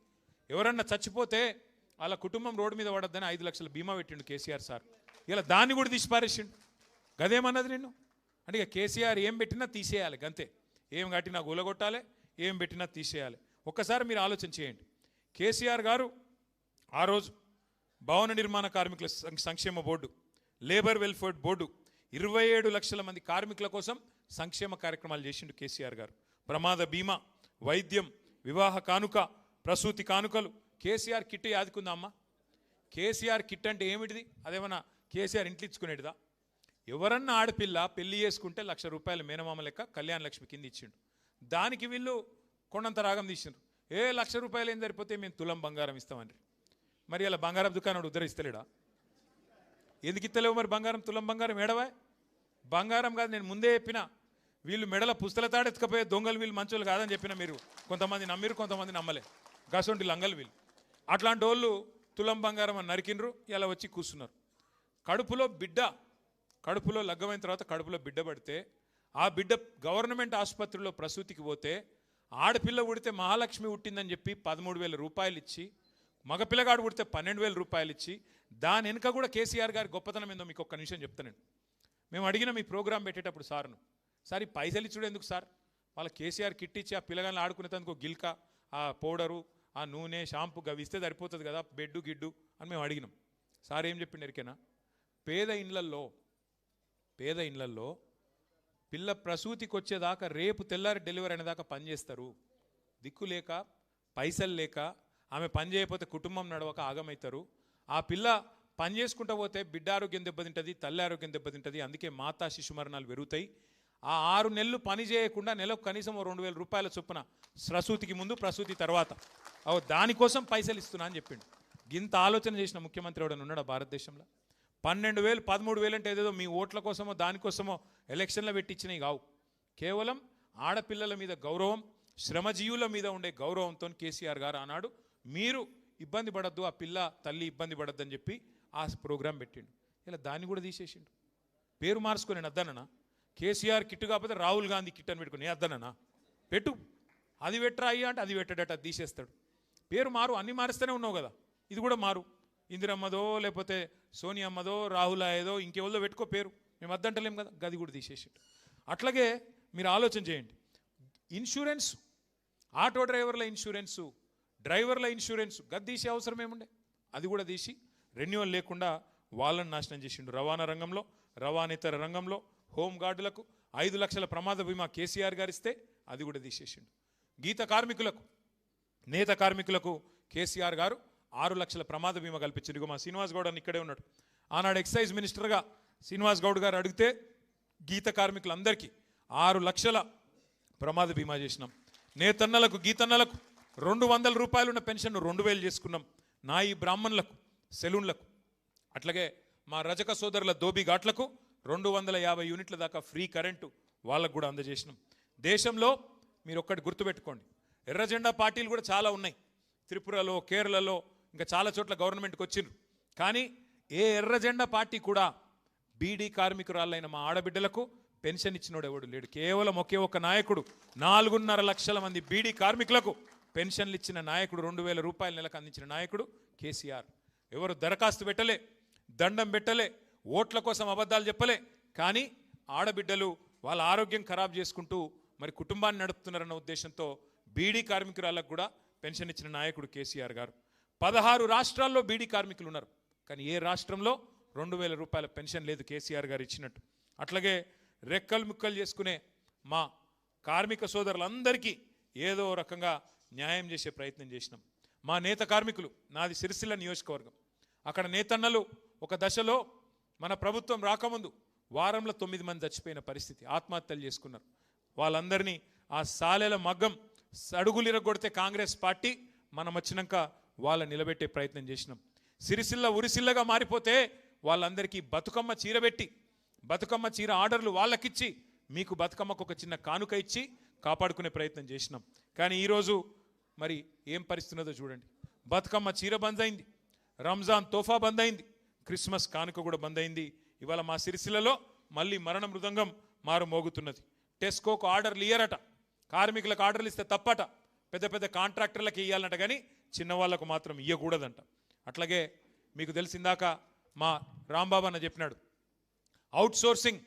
ఎవరన్నా చచ్చిపోతే వాళ్ళ కుటుంబం రోడ్డు మీద పడద్దని 5 లక్షల బీమా పెట్టిండు కేసీఆర్ సార్. ఇలా దాన్ని కూడా తీసి పారేసిండు. గదేమన్నది నిన్ను అంటే ఇక కేసీఆర్ ఏం పెట్టినా తీసేయాలి గంతే. ఏం కట్టినా గొలగొట్టాలి, ఏం పెట్టినా తీసేయాలి. ఒక్కసారి మీరు ఆలోచన చేయండి. కేసీఆర్ గారు ఆ రోజు భవన నిర్మాణ కార్మికుల సంక్షేమ బోర్డు, లేబర్ వెల్ఫేర్ బోర్డు 27 లక్షల మంది కార్మికుల కోసం సంక్షేమ కార్యక్రమాలు చేసిండు కేసీఆర్ గారు. ప్రమాద బీమా, వైద్యం, వివాహ కానుక, ప్రసూతి కానుకలు. కేసీఆర్ కిట్ యాదుకుందా అమ్మ? కేసీఆర్ కిట్ అంటే ఏమిటిది? అదేమన్నా కేసీఆర్ ఇంట్లో ఇచ్చుకునేటిదా? ఎవరన్నా ఆడపిల్ల పెళ్లి చేసుకుంటే ₹1,00,000 మేనమామ లెక్క కళ్యాణ లక్ష్మి కింద ఇచ్చిండు. దానికి వీళ్ళు కొండంత రాగం తీసిండ్రు. ₹1,00,000 ఏం సరిపోతే మేము తులం బంగారం ఇస్తామని. మరి అలా బంగారం దుకాణం ఉద్ధరిస్తలేడా? ఎందుకు ఇస్తలేవు మరి బంగారం? తులం బంగారం ఏడవా? బంగారం కాదు, నేను ముందే చెప్పిన, వీళ్ళు మెడల పుస్తల తాడెత్తుకపోయే దొంగలు, వీళ్ళు మంచోళ్ళు కాదని చెప్పిన. మీరు కొంతమంది నమ్మిరు, కొంతమంది నమ్మలే. గసొంటి లంగలు వీళ్ళు. అట్లాంటి వాళ్ళు తులం బంగారం అని నరికినరు, ఇలా వచ్చి కూర్చున్నారు. కడుపులో లగ్గమైన తర్వాత కడుపులో బిడ్డ పడితే ఆ బిడ్డ గవర్నమెంట్ ఆసుపత్రిలో ప్రసూతికి పోతే ఆడపిల్ల ఉడితే మహాలక్ష్మి ఉట్టిందని చెప్పి ₹13,000 ఇచ్చి, మగపిల్లగాడు ఉడితే ₹12,000 ఇచ్చి, దాని వెనుక కూడా కేసీఆర్ గారి గొప్పతనం ఏందో మీకు ఒక్క నిమిషం చెప్తాను. మేము అడిగిన మీ ప్రోగ్రాం పెట్టేటప్పుడు సార్ను, సార్ ఈ పైసలు ఇచ్చుడు ఎందుకు సార్? వాళ్ళ కేసీఆర్ కిట్ ఇచ్చి ఆ పిల్లగాలను ఆడుకునేందుకు గిల్క, ఆ పౌడరు, ఆ నూనె, షాంపూ అవి ఇస్తే సరిపోతుంది కదా, బెడ్డు గిడ్డు అని మేము అడిగినాం. సార్ ఏం చెప్పిండు ఎరికేనా? పేద ఇండ్లల్లో పిల్ల ప్రసూతికి వచ్చేదాకా, రేపు తెల్లారి డెలివరీ అనేదాకా పనిచేస్తారు. దిక్కు లేక, పైసలు లేక, ఆమె పని చేయకపోతే కుటుంబం నడవక ఆగమవుతారు. ఆ పిల్ల పని చేసుకుంటూ పోతే బిడ్డ ఆరోగ్యం దెబ్బతింటుంది, తల్లి ఆరోగ్యం దెబ్బతింటుంది. అందుకే మాతా శిశు మరణాలు పెరుగుతాయి. ఆ 6 నెలలు పని చేయకుండా నెలకు కనీసం ₹2,000 చొప్పున ప్రసూతికి ముందు, ప్రసూతి తర్వాత దానికోసం పైసలు ఇస్తున్నా అని చెప్పిండు. ఇంత ఆలోచన చేసిన ముఖ్యమంత్రి ఎవడన్నా ఉన్నాడా భారతదేశంలో? 12,000, 13,000 అంటే ఏదేదో మీ ఓట్ల కోసమో దానికోసమో ఎలక్షన్లో పెట్టించినవి కావు. కేవలం ఆడపిల్లల మీద గౌరవం, శ్రమజీవుల మీద ఉండే గౌరవంతో కేసీఆర్ గారు ఆనాడు మీరు ఇబ్బంది పడద్దు, ఆ పిల్ల తల్లి ఇబ్బంది పడద్దు అని చెప్పి ఆ ప్రోగ్రాం పెట్టిండు. ఇలా దాన్ని కూడా తీసేసిండు. పేరు మార్చుకొని నేను అద్దనన్నా? కేసీఆర్ కిట్ కాకపోతే రాహుల్ గాంధీ కిట్ అని పెట్టుకుని అద్దనన్నా? పెట్టు, అది పెట్టరా అయ్యా అంటే అది పెట్టడట, అది తీసేస్తాడు. పేరు మారు, అన్ని మారుస్తూనే ఉన్నావు కదా, ఇది కూడా మారు. ఇందిరమ్మదో లేకపోతే సోనియమ్మదో రాహుల్ అయ్యేదో ఇంకెవరిదో పెట్టుకో పేరు, మేము అద్దంటలేం కదా, గది కూడా తీసేసిండు. అట్లాగే మీరు ఆలోచన చేయండి. ఇన్సూరెన్స్, ఆటో డ్రైవర్ల ఇన్సూరెన్సు, డ్రైవర్ల ఇన్సూరెన్స్ గది తీసే అవసరం ఏముండే? అది కూడా తీసి రెన్యువల్ లేకుండా వాళ్ళని నాశనం చేసిండు. రవాణా రంగంలో, రవాణేతర రంగంలో హోంగార్డులకు 5 లక్షల ప్రమాద బీమా కేసీఆర్ గారు ఇస్తే అది కూడా తీసేసిండు. గీత కార్మికులకు, నేత కార్మికులకు కేసీఆర్ గారు 6 లక్షల ప్రమాద బీమా కల్పించారు. ఇక మా శ్రీనివాస్ గౌడ్ అని ఇక్కడే ఉన్నాడు. ఆనాడు ఎక్సైజ్ మినిస్టర్గా శ్రీనివాస్ గౌడ్ గారు అడిగితే గీత కార్మికులందరికీ 6 లక్షల ప్రమాద బీమా చేసినాం. నేతన్నలకు, గీతన్నలకు ₹200 ఉన్న పెన్షన్ 2,000 చేసుకున్నాం. నాయి బ్రాహ్మణులకు, సెలూన్లకు, అట్లాగే మా రజక సోదరుల దోబి ఘాట్లకు 250 యూనిట్ల దాకా ఫ్రీ కరెంటు వాళ్ళకు కూడా అందజేసినాం. దేశంలో మీరు ఒక్కటి గుర్తుపెట్టుకోండి, ఎర్ర జెండా పార్టీలు కూడా చాలా ఉన్నాయి. త్రిపురలో, కేరళలో, ఇంకా చాలా చోట్ల గవర్నమెంట్కి వచ్చిండ్రు. కానీ ఏ ఎర్ర జెండా పార్టీ కూడా బీడీ కార్మికురాలైన మా ఆడబిడ్డలకు పెన్షన్ ఇచ్చినోడు ఎవడు లేడు. కేవలం ఒకే ఒక్క నాయకుడు 4.5 లక్షల మంది బీడీ కార్మికులకు పెన్షన్లు ఇచ్చిన నాయకుడు, ₹2,000 నెలకు అందించిన నాయకుడు కేసీఆర్. ఎవరు దరఖాస్తు పెట్టలే, దండం పెట్టలే, ఓట్ల కోసం అబద్ధాలు చెప్పలే. కానీ ఆడబిడ్డలు వాళ్ళ ఆరోగ్యం ఖరాబ్ చేసుకుంటూ మరి కుటుంబాన్ని నడుపుతున్నారన్న ఉద్దేశంతో బీడీ కార్మికురాలకు కూడా పెన్షన్ ఇచ్చిన నాయకుడు కేసీఆర్ గారు. 16 రాష్ట్రాల్లో బీడీ కార్మికులు ఉన్నారు, కానీ ఏ రాష్ట్రంలో ₹2,000 పెన్షన్ లేదు కేసీఆర్ గారు ఇచ్చినట్టు. అట్లాగే రెక్కలు ముక్కలు చేసుకునే మా కార్మిక సోదరులందరికీ ఏదో రకంగా న్యాయం చేసే ప్రయత్నం చేసినాం. మా నేత కార్మికులు, నాది సిరిసిల్ల నియోజకవర్గం, అక్కడ నేతన్నలు ఒక దశలో మన ప్రభుత్వం రాకముందు వారంలో 9 మంది చచ్చిపోయిన పరిస్థితి, ఆత్మహత్యలు చేసుకున్నారు. వాళ్ళందరినీ ఆ సాలెల మగ్గం సడుగులిరగొడితే కాంగ్రెస్ పార్టీ మనం వచ్చినాక వాళ్ళ నిలబెట్టే ప్రయత్నం చేసినాం. సిరిసిల్ల ఉరిసిల్లగా మారిపోతే వాళ్ళందరికీ బతుకమ్మ చీరబెట్టి బతుకమ్మ చీర ఆర్డర్లు వాళ్ళకిచ్చి మీకు బతుకమ్మకు ఒక చిన్న కానుక ఇచ్చి కాపాడుకునే ప్రయత్నం చేసినాం. కానీ ఈరోజు మరి ఏం పరిస్థితి ఉన్నదో చూడండి. బతుకమ్మ చీర బంద్ అయింది, రంజాన్ తోఫా బంద్ అయింది, క్రిస్మస్ కానుక కూడా బంద్ అయింది. ఇవాళ మా సిరిసిల్లలో మళ్ళీ మరణ మృదంగం మారు మోగుతున్నది. టెస్కోకు ఆర్డర్లు ఇయ్యరట, కార్మికులకు ఆర్డర్లు ఇస్తే తప్పట, పెద్ద పెద్ద కాంట్రాక్టర్లకు ఇవ్వాలంట, కానీ చిన్నవాళ్లకు మాత్రం ఇవ్వకూడదంట. అట్లాగే మీకు తెలిసిందాక మా రాంబాబు అన్న చెప్పినాడు, అవుట్ సోర్సింగ్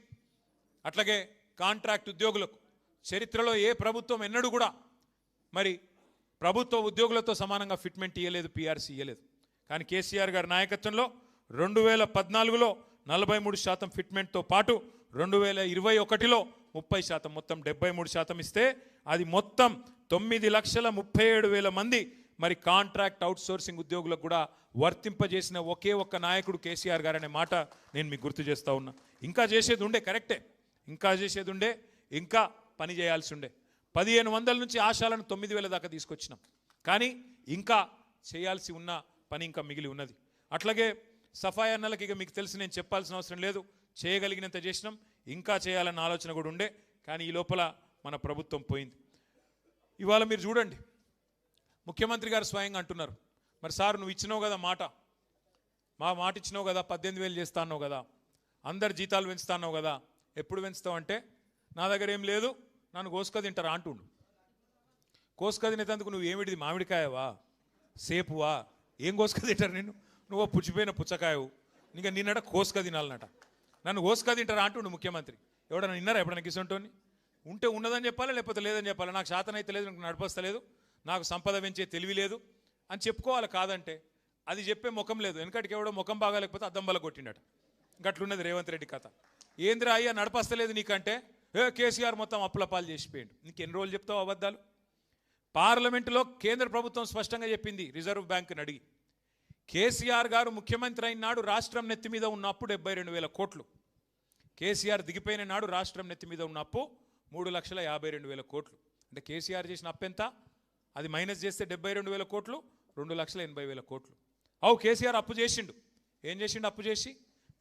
అట్లాగే కాంట్రాక్ట్ ఉద్యోగులకు చరిత్రలో ఏ ప్రభుత్వం ఎన్నడూ కూడా మరి ప్రభుత్వ ఉద్యోగులతో సమానంగా ఫిట్మెంట్ ఇవ్వలేదు, పిఆర్సీ ఇవ్వలేదు. కానీ కేసీఆర్ గారి నాయకత్వంలో 2014లో 43% ఫిట్మెంట్తో పాటు 2021లో 30%, మొత్తం 73% ఇస్తే అది మొత్తం 9,37,000 మంది మరి కాంట్రాక్ట్ అవుట్ సోర్సింగ్ ఉద్యోగులకు కూడా వర్తింపజేసిన ఒకే ఒక్క నాయకుడు కేసీఆర్ గారు అనే మాట నేను మీకు గుర్తు చేస్తూ ఉన్నా. ఇంకా చేసేది ఉండే, కరెక్టే, ఇంకా చేసేది ఉండే, ఇంకా పని చేయాల్సి ఉండే. 1,500 నుంచి ఆశాలను 9,000 దాకా తీసుకొచ్చినాం. కానీ ఇంకా చేయాల్సి ఉన్న పని ఇంకా మిగిలి ఉన్నది. అట్లాగే సఫాయి అన్నలకి ఇక మీకు తెలిసి నేను చెప్పాల్సిన అవసరం లేదు, చేయగలిగినంత చేసినాం, ఇంకా చేయాలన్న ఆలోచన కూడా ఉండే. కానీ ఈ లోపల మన ప్రభుత్వం పోయింది. ఇవాళ మీరు చూడండి, ముఖ్యమంత్రి గారు స్వయంగా అంటున్నారు, మరి సార్ నువ్వు ఇచ్చినావు కదా మాట ఇచ్చినావు కదా, 18,000 చేస్తా అన్నావు కదా, అందరు జీతాలు పెంచుతా అన్నావు కదా, ఎప్పుడు పెంచుతావు అంటే నా దగ్గర ఏం లేదు, నన్ను కోసుక తింటారా అంటుండు. కోసుక తినేందుకు నువ్వు ఏమిటిది, మామిడికాయవా, సేపువా, ఏం కోసుక తింటారు నిన్ను, నువ్వు పుచ్చిపోయిన పుచ్చకాయవు, ఇంకా నిన్నట కోసుక తినాలన్నట, నన్ను కోసుక తింటారా అంటుండు ముఖ్యమంత్రి. ఎవడన్నా విన్నారా ఎప్పుడన్నా కిసంటోని? ఉంటే ఉన్నదని చెప్పాలా, లేకపోతే లేదని చెప్పాలా. నాకు శాతం అయితే లేదు, నాకు నడిపస్తలేదు, నాకు సంపద పెంచే తెలివి లేదు అని చెప్పుకోవాలి. కాదంటే అది చెప్పే ముఖం లేదు. వెనకటికి ఎవడో ముఖం బాగాలేకపోతే అద్దం బల కొట్టిండట. గట్లున్నది రేవంత్ రెడ్డి కథ. ఏంద్రా అయ్యా నడపస్తలేదు నీకంటే, కేసీఆర్ మొత్తం అప్పుల పాలు చేసిపోయాడు. నీకు ఎన్ని రోజులు చెప్తావు అబద్ధాలు? పార్లమెంటులో కేంద్ర ప్రభుత్వం స్పష్టంగా చెప్పింది, రిజర్వ్ బ్యాంకుని అడిగి, కేసీఆర్ గారు ముఖ్యమంత్రి అయిన నాడు రాష్ట్రం నెత్తి మీద ఉన్న అప్పు 72,000 కోట్లు. కేసీఆర్ దిగిపోయిన నాడు రాష్ట్రం నెత్తి మీద ఉన్న అప్పు 3,52,000 కోట్లు. అంటే కేసీఆర్ చేసిన అప్పు ఎంత? అది మైనస్ చేస్తే 72,000 కోట్లు, 2,80,000 కోట్లు. కేసీఆర్ అప్పు చేసిండు. ఏం చేసిండు? అప్పు చేసి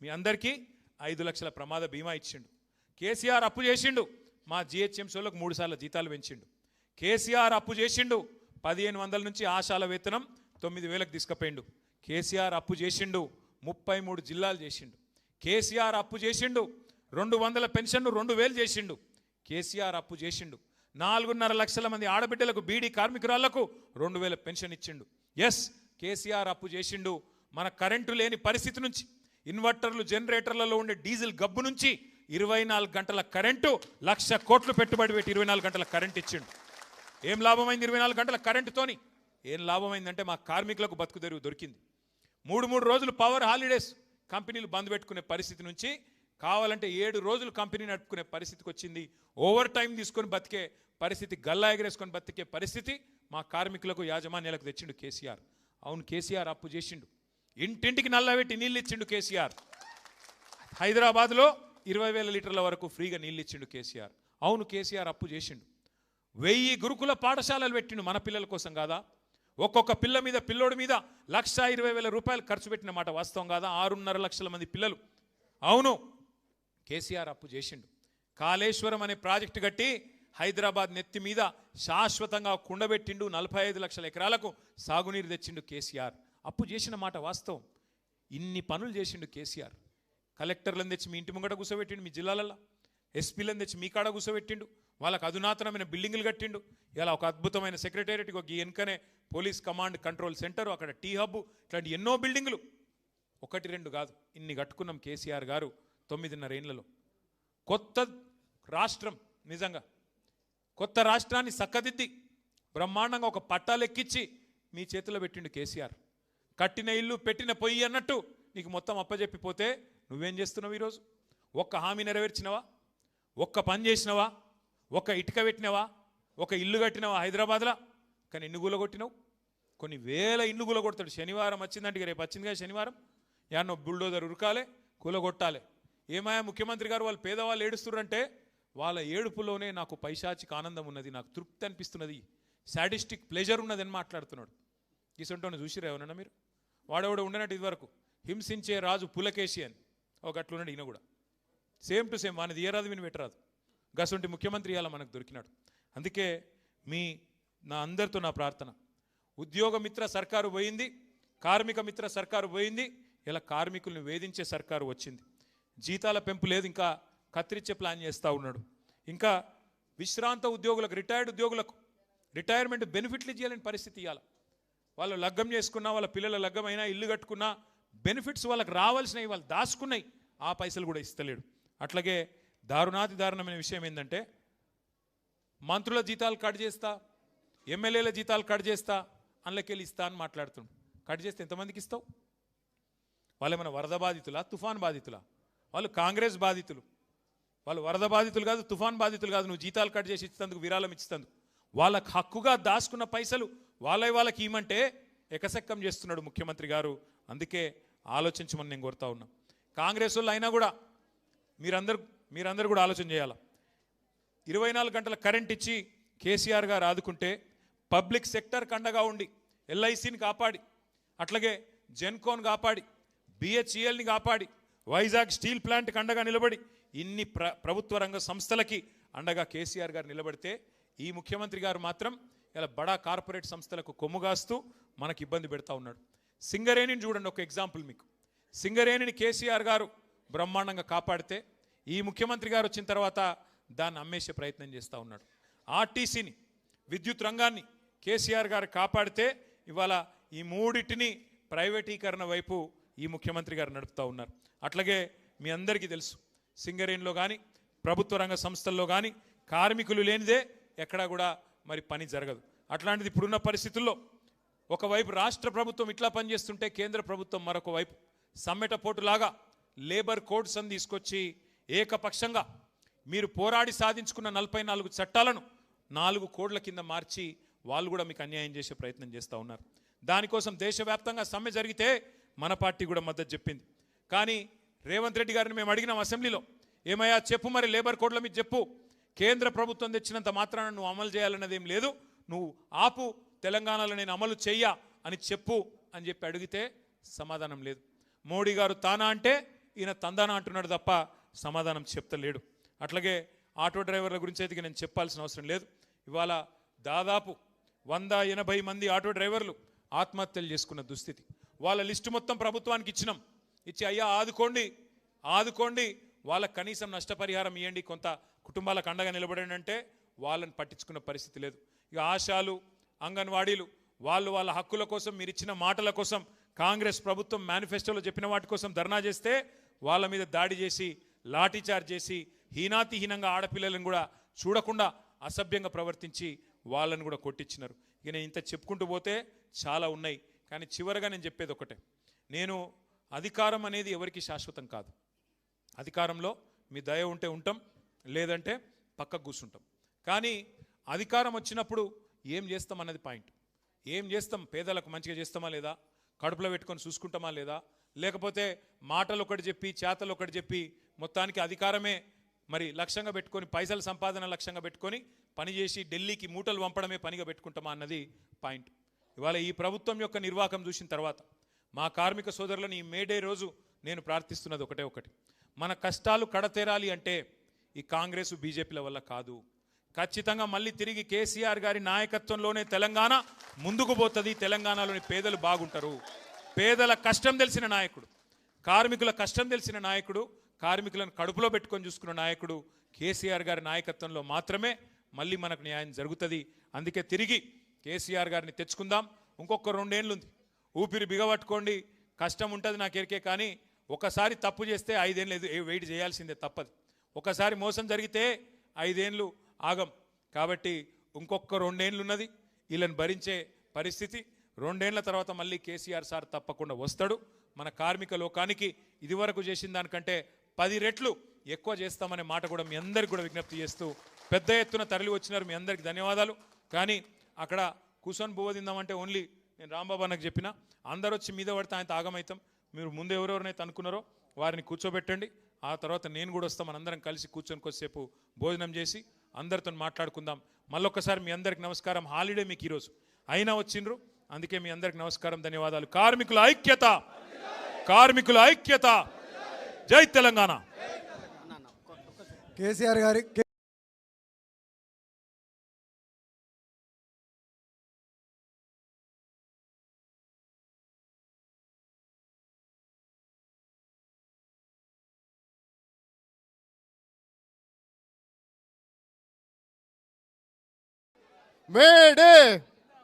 మీ అందరికీ 5 లక్షల ప్రమాద బీమా ఇచ్చిండు. కేసీఆర్ అప్పు చేసిండు, మా జిహెచ్ఎంసీలకు 3 సార్లు జీతాలు పెంచిండు. కేసీఆర్ అప్పు చేసిండు, 1,500 నుంచి ఆశాల వేతనం 9,000కు తీసుకుపోయిండు. కేసీఆర్ అప్పు చేసిండు, 33 జిల్లాలు చేసిండు. కేసీఆర్ అప్పు చేసిండు, 200 పెన్షన్ను 2,000 చేసిండు. కేసీఆర్ అప్పు చేసిండు, 4.5 లక్షల మంది ఆడబిడ్డలకు, బీడీ కార్మికురాళ్లకు 2,000 పెన్షన్ ఇచ్చిండు. ఎస్, కేసీఆర్ అప్పు చేసిండు. మన కరెంటు లేని పరిస్థితి నుంచి, ఇన్వర్టర్లు జనరేటర్లలో ఉండే డీజిల్ గబ్బు నుంచి 24 గంటల కరెంటు, 1,00,000 కోట్లు పెట్టుబడి పెట్టి 24 గంటల కరెంట్ ఇచ్చిండు. ఏం లాభమైంది 24 గంటల కరెంటుతోని? ఏం లాభమైందంటే మా కార్మికులకు బతుకు తెరువు దొరికింది. 3 రోజులు పవర్ హాలిడేస్ కంపెనీలు బంద్ పెట్టుకునే పరిస్థితి నుంచి కావాలంటే 7 రోజులు కంపెనీ నడుపుకునే పరిస్థితికి వచ్చింది. ఓవర్ టైం తీసుకొని బతికే పరిస్థితి, గల్లా ఎగరేసుకొని బతికే పరిస్థితి మా కార్మికులకు, యాజమాన్యాలకు తెచ్చిండు కేసీఆర్. అవును, కేసీఆర్ అప్పు చేసిండు. ఇంటింటికి నల్లబెట్టి నీళ్ళు ఇచ్చిండు కేసీఆర్. హైదరాబాద్లో 20,000 లీటర్ల వరకు ఫ్రీగా నీళ్ళు ఇచ్చిండు కేసీఆర్. అవును, కేసీఆర్ అప్పు చేసిండు. 1000 గురుకుల పాఠశాలలు పెట్టిండు మన పిల్లల కోసం కాదా? ఒక్కొక్క పిల్ల మీద, పిల్లోడి మీద 1,20,000 రూపాయలు ఖర్చు పెట్టిన మాట వాస్తవం కాదా? 6.5 లక్షల మంది పిల్లలు. అవును, కేసీఆర్ అప్పు చేసిండు. కాళేశ్వరం అనే ప్రాజెక్టు కట్టి హైదరాబాద్ నెత్తి మీద శాశ్వతంగా కుండబెట్టిండు. 45 లక్షల ఎకరాలకు సాగునీరు తెచ్చిండు కేసీఆర్. అప్పు చేసిన మాట వాస్తవం. ఇన్ని పనులు చేసిండు కేసీఆర్. కలెక్టర్లను తెచ్చి మీ ఇంటి ముంగట కూర్చోబెట్టిండు, మీ జిల్లాలలో ఎస్పీలను తెచ్చి మీ కాడ కూర్చోబెట్టిండు. వాళ్ళకు అధునాతనమైన బిల్డింగులు కట్టిండు. ఇలా ఒక అద్భుతమైన సెక్రటేరియట్, ఒక వెనుకనే పోలీస్ కమాండ్ కంట్రోల్ సెంటర్, అక్కడ టీ హబ్, ఇట్లాంటి ఎన్నో బిల్డింగులు, 1-2 కాదు, ఇన్ని కట్టుకున్నాం కేసీఆర్ గారు 9.5 ఏళ్లలో. కొత్త రాష్ట్రం, నిజంగా కొత్త రాష్ట్రాన్ని చక్కదిద్ది బ్రహ్మాండంగా ఒక పట్టాలెక్కించి మీ చేతిలో పెట్టిండు కేసీఆర్. కట్టిన ఇల్లు పెట్టిన పొయ్యి అన్నట్టు నీకు మొత్తం అప్పచెప్పిపోతే నువ్వేం చేస్తున్నావు ఈరోజు? ఒక్క హామీ నెరవేర్చినవా? ఒక్క పని చేసినవా? ఒక్క ఇటుక పెట్టినవా? ఒక ఇల్లు కట్టినవా హైదరాబాద్లో? కానీ ఎన్ని కూలగొట్టినావు? కొన్ని వేల ఇల్లు కూలగొడతాడు. శనివారం వచ్చిందంటే, రేపు వచ్చిందిగా శనివారం, యాన్నో బుల్డోజర్ ఉరకాలే, కూలగొట్టాలి. ఏమాయా ముఖ్యమంత్రి గారు వాళ్ళు పేదవాళ్ళు ఏడుస్తున్నారంటే వాళ్ళ ఏడుపులోనే నాకు పైశాచిక ఆనందం ఉన్నది, నాకు తృప్తి అనిపిస్తున్నది, సాడిస్టిక్ ప్లెజర్ ఉన్నదని మాట్లాడుతున్నాడు. ఈ సొంటోని చూసిరా ఏమన్నా మీరు? వాడెవడో ఉండనట్టు ఇదివరకు హింసించే రాజు పులకేశి అని ఒక అట్లున్నాడు. ఈయన కూడా సేమ్ టు సేమ్ వాని తీయరాదు విని పెట్టరాదు. గసంటి ముఖ్యమంత్రి ఇవాళ మనకు దొరికినాడు. అందుకే నా అందరితో నా ప్రార్థన, ఉద్యోగ మిత్ర సర్కారు పోయింది, కార్మిక మిత్ర సర్కారు పోయింది, ఇలా కార్మికుల్ని వేధించే సర్కారు వచ్చింది. జీతాల పెంపు లేదు, ఇంకా కత్తిరించే ప్లాన్ చేస్తూ ఉన్నాడు. ఇంకా విశ్రాంత ఉద్యోగులకు, రిటైర్డ్ ఉద్యోగులకు రిటైర్మెంట్ బెనిఫిట్లు ఇవ్వాలని పరిస్థితి ఇవ్వాలి. వాళ్ళు లగ్గం చేసుకున్నా, వాళ్ళ పిల్లల లగ్గమైనా, ఇల్లు కట్టుకున్నా బెనిఫిట్స్ వాళ్ళకి రావాల్సినవి వాళ్ళు దాచుకున్నాయి, ఆ పైసలు కూడా ఇస్తలేడు. అట్లాగే దారుణాతి దారుణమైన విషయం ఏంటంటే, మంత్రుల జీతాలు కట్ చేస్తా, ఎమ్మెల్యేల జీతాలు కట్ చేస్తా, అందులోకెళ్ళి ఇస్తా అని మాట్లాడుతున్నాడు. కట్ చేస్తే ఎంతమందికి ఇస్తావు? వాళ్ళు ఏమైనా వరద బాధితులా, తుఫాన్ బాధితులా? వాళ్ళు కాంగ్రెస్ బాధితులు. వాళ్ళు వరద బాధితులు కాదు, తుఫాన్ బాధితులు కాదు. నువ్వు జీతాలు కట్ చేసి ఇచ్చేందుకు, విరాళం ఇచ్చేందుకు, వాళ్ళకు హక్కుగా దాచుకున్న పైసలు వాళ్ళకి ఇవ్వమంటే ఎకసెక్కం చేస్తున్నాడు ముఖ్యమంత్రి గారు. అందుకే ఆలోచించమని నేను కోరుతా ఉన్నా. కాంగ్రెస్ వాళ్ళు అయినా కూడా మీరందరూ కూడా ఆలోచన చేయాలి. 24 గంటల కరెంట్ ఇచ్చి కేసీఆర్ గారు ఆదుకుంటే, పబ్లిక్ సెక్టర్ కండగా ఉండి ఎల్ఐసిని కాపాడి, అట్లాగే జెన్కోన్ కాపాడి, బిహెచ్ఈఎల్ని కాపాడి, వైజాగ్ స్టీల్ ప్లాంట్ అండగా నిలబడి, ఇన్ని ప్రభుత్వ రంగ సంస్థలకి అండగా కేసీఆర్ గారు నిలబడితే, ఈ ముఖ్యమంత్రి గారు మాత్రం ఇలా బడా కార్పొరేట్ సంస్థలకు కొమ్ముగాస్తూ మనకి ఇబ్బంది పెడతా ఉన్నాడు. సింగరేణిని చూడండి, ఒక ఎగ్జాంపుల్ మీకు. సింగరేణిని కేసీఆర్ గారు బ్రహ్మాండంగా కాపాడితే, ఈ ముఖ్యమంత్రి గారు వచ్చిన తర్వాత దాన్ని అమ్మేసే ప్రయత్నం చేస్తూ ఉన్నాడు. ఆర్టీసీని, విద్యుత్ రంగాన్ని కేసీఆర్ గారు కాపాడితే, ఇవాళ ఈ మూడింటిని ప్రైవేటీకరణ వైపు ఈ ముఖ్యమంత్రి గారు నడుపుతూ ఉన్నారు. అట్లాగే మీ అందరికీ తెలుసు, సింగరేణిలో కానీ, ప్రభుత్వ రంగ సంస్థల్లో కానీ కార్మికులు లేనిదే ఎక్కడా కూడా మరి పని జరగదు. అట్లాంటిది ఇప్పుడున్న పరిస్థితుల్లో ఒకవైపు రాష్ట్ర ప్రభుత్వం ఇట్లా పనిచేస్తుంటే, కేంద్ర ప్రభుత్వం మరొక వైపు సమ్మెట పోటులాగా లేబర్ కోడ్స్ అని తీసుకొచ్చి ఏకపక్షంగా మీరు పోరాడి సాధించుకున్న 44 చట్టాలను 4 కోడ్ల కింద మార్చి వాళ్ళు కూడా మీకు అన్యాయం చేసే ప్రయత్నం చేస్తూ ఉన్నారు. దానికోసం దేశవ్యాప్తంగా సమ్మె జరిగితే మన పార్టీ కూడా మద్దతు చెప్పింది. కానీ రేవంత్ రెడ్డి గారిని మేము అడిగినాం అసెంబ్లీలో, ఏమయ్యా చెప్పు మరి లేబర్ కోడ్ల మీద చెప్పు, కేంద్ర ప్రభుత్వం తెచ్చినంత మాత్రాన నువ్వు అమలు చేయాలన్నది ఏం లేదు, నువ్వు ఆపు, తెలంగాణలో నేను అమలు చెయ్యా అని చెప్పు అని చెప్పి అడిగితే సమాధానం లేదు. మోడీ గారు తానా అంటే ఈయన తందానా అంటున్నాడు తప్ప సమాధానం చెప్తలేడు. అట్లాగే ఆటో డ్రైవర్ల గురించి అయితే నేను చెప్పాల్సిన అవసరం లేదు. ఇవాళ దాదాపు 180 మంది ఆటో డ్రైవర్లు ఆత్మహత్యలు చేసుకున్న దుస్థితి. వాళ్ళ లిస్టు మొత్తం ప్రభుత్వానికి ఇచ్చినాం. ఇచ్చి అయ్యా ఆదుకోండి, వాళ్ళకు కనీసం నష్టపరిహారం ఇవ్వండి, కొంత కుటుంబాలకు అండగా నిలబడండి అంటే వాళ్ళని పట్టించుకున్న పరిస్థితి లేదు. ఇక ఆశాలు, అంగన్వాడీలు వాళ్ళ హక్కుల కోసం, మీరు ఇచ్చిన మాటల కోసం, కాంగ్రెస్ ప్రభుత్వం మేనిఫెస్టోలో చెప్పిన వాటి కోసం ధర్నా చేస్తే వాళ్ళ మీద దాడి చేసి, లాఠీచార్జ్ చేసి, హీనాతిహీనంగా ఆడపిల్లలను కూడా చూడకుండా అసభ్యంగా ప్రవర్తించి వాళ్ళని కూడా కొట్టించినారు. ఇక నేను ఇంత చెప్పుకుంటూ పోతే చాలా ఉన్నాయి. కానీ చివరగా నేను చెప్పేది ఒకటే, నేను అధికారం అనేది ఎవరికి శాశ్వతం కాదు. అధికారంలో మీ దయ ఉంటే ఉంటాం, లేదంటే పక్కకు కూర్చుంటాం. కానీ అధికారం వచ్చినప్పుడు ఏం చేస్తాం అన్నది పాయింట్. ఏం చేస్తాం? పేదలకు మంచిగా చేస్తామా లేదా, కడుపులో పెట్టుకొని చూసుకుంటామా లేదా, లేకపోతే మాటలు ఒకటి చెప్పి చేతలు ఒకటి చెప్పి మొత్తానికి అధికారమే మరి లక్ష్యంగా పెట్టుకొని, పైసల సంపాదన లక్ష్యంగా పెట్టుకొని పనిచేసి ఢిల్లీకి మూటలు పంపడమే పనిగా పెట్టుకుంటామా అన్నది పాయింట్. ఇవాళ ఈ ప్రభుత్వం యొక్క నిర్వాహకం చూసిన తర్వాత మా కార్మిక సోదరులను ఈ మేడే రోజు నేను ప్రార్థిస్తున్నది ఒకటి, మన కష్టాలు కడతేరాలి అంటే ఈ కాంగ్రెస్ బీజేపీల వల్ల కాదు. ఖచ్చితంగా మళ్ళీ తిరిగి కేసీఆర్ గారి నాయకత్వంలోనే తెలంగాణ ముందుకు పోతుంది. తెలంగాణలోని పేదలు బాగుంటారు. పేదల కష్టం తెలిసిన నాయకుడు, కార్మికుల కష్టం తెలిసిన నాయకుడు, కార్మికులను కడుపులో పెట్టుకొని చూసుకున్న నాయకుడు కేసీఆర్ గారి నాయకత్వంలో మాత్రమే మళ్ళీ మనకు న్యాయం జరుగుతుంది. అందుకే తిరిగి కేసీఆర్ గారిని తెచ్చుకుందాం. ఇంకొక 2 ఏళ్ళు ఉంది, ఊపిరి బిగబట్టుకోండి. కష్టం ఉంటుంది నాకు ఎరికే, కానీ ఒకసారి తప్పు చేస్తే 5 ఏళ్ళు వెయిట్ చేయాల్సిందే, తప్పదు. ఒకసారి మోసం జరిగితే 5 ఏళ్ళు ఆగం. కాబట్టి ఇంకొక 2 ఏళ్ళు ఉన్నది, వీళ్ళని భరించే పరిస్థితి. 2 ఏళ్ల తర్వాత మళ్ళీ కేసీఆర్ సార్ తప్పకుండా వస్తాడు. మన కార్మిక లోకానికి ఇదివరకు చేసిన దానికంటే 10 రెట్లు ఎక్కువ చేస్తామనే మాట కూడా మీ అందరికి కూడా విజ్ఞప్తి చేస్తూ, పెద్ద ఎత్తున తరలి వచ్చినారు, మీ అందరికి ధన్యవాదాలు. కానీ అక్కడ కూర్చొని బువ్వదిందామంటే ఓన్లీ నేను రాంబాబు అన్నకు చెప్పిన, అందరూ వచ్చి మీద పడితే ఆయన ఆగమవుతాం. మీరు ముందు ఎవరెవరినైతే అనుకున్నారో వారిని కూర్చోబెట్టండి. ఆ తర్వాత నేను కూడా వస్తాం, మనందరం కలిసి కూర్చొని కొద్దిసేపు భోజనం చేసి అందరితో మాట్లాడుకుందాం. మళ్ళొక్కసారి మీ అందరికి నమస్కారం. హాలిడే మీకు ఈరోజు అయినా వచ్చిండ్రు, అందుకే మీ అందరికి నమస్కారం, ధన్యవాదాలు. కార్మికుల ఐక్యత, కార్మికుల ఐక్యత. జై తెలంగాణ. కేసీఆర్ గారి మేడే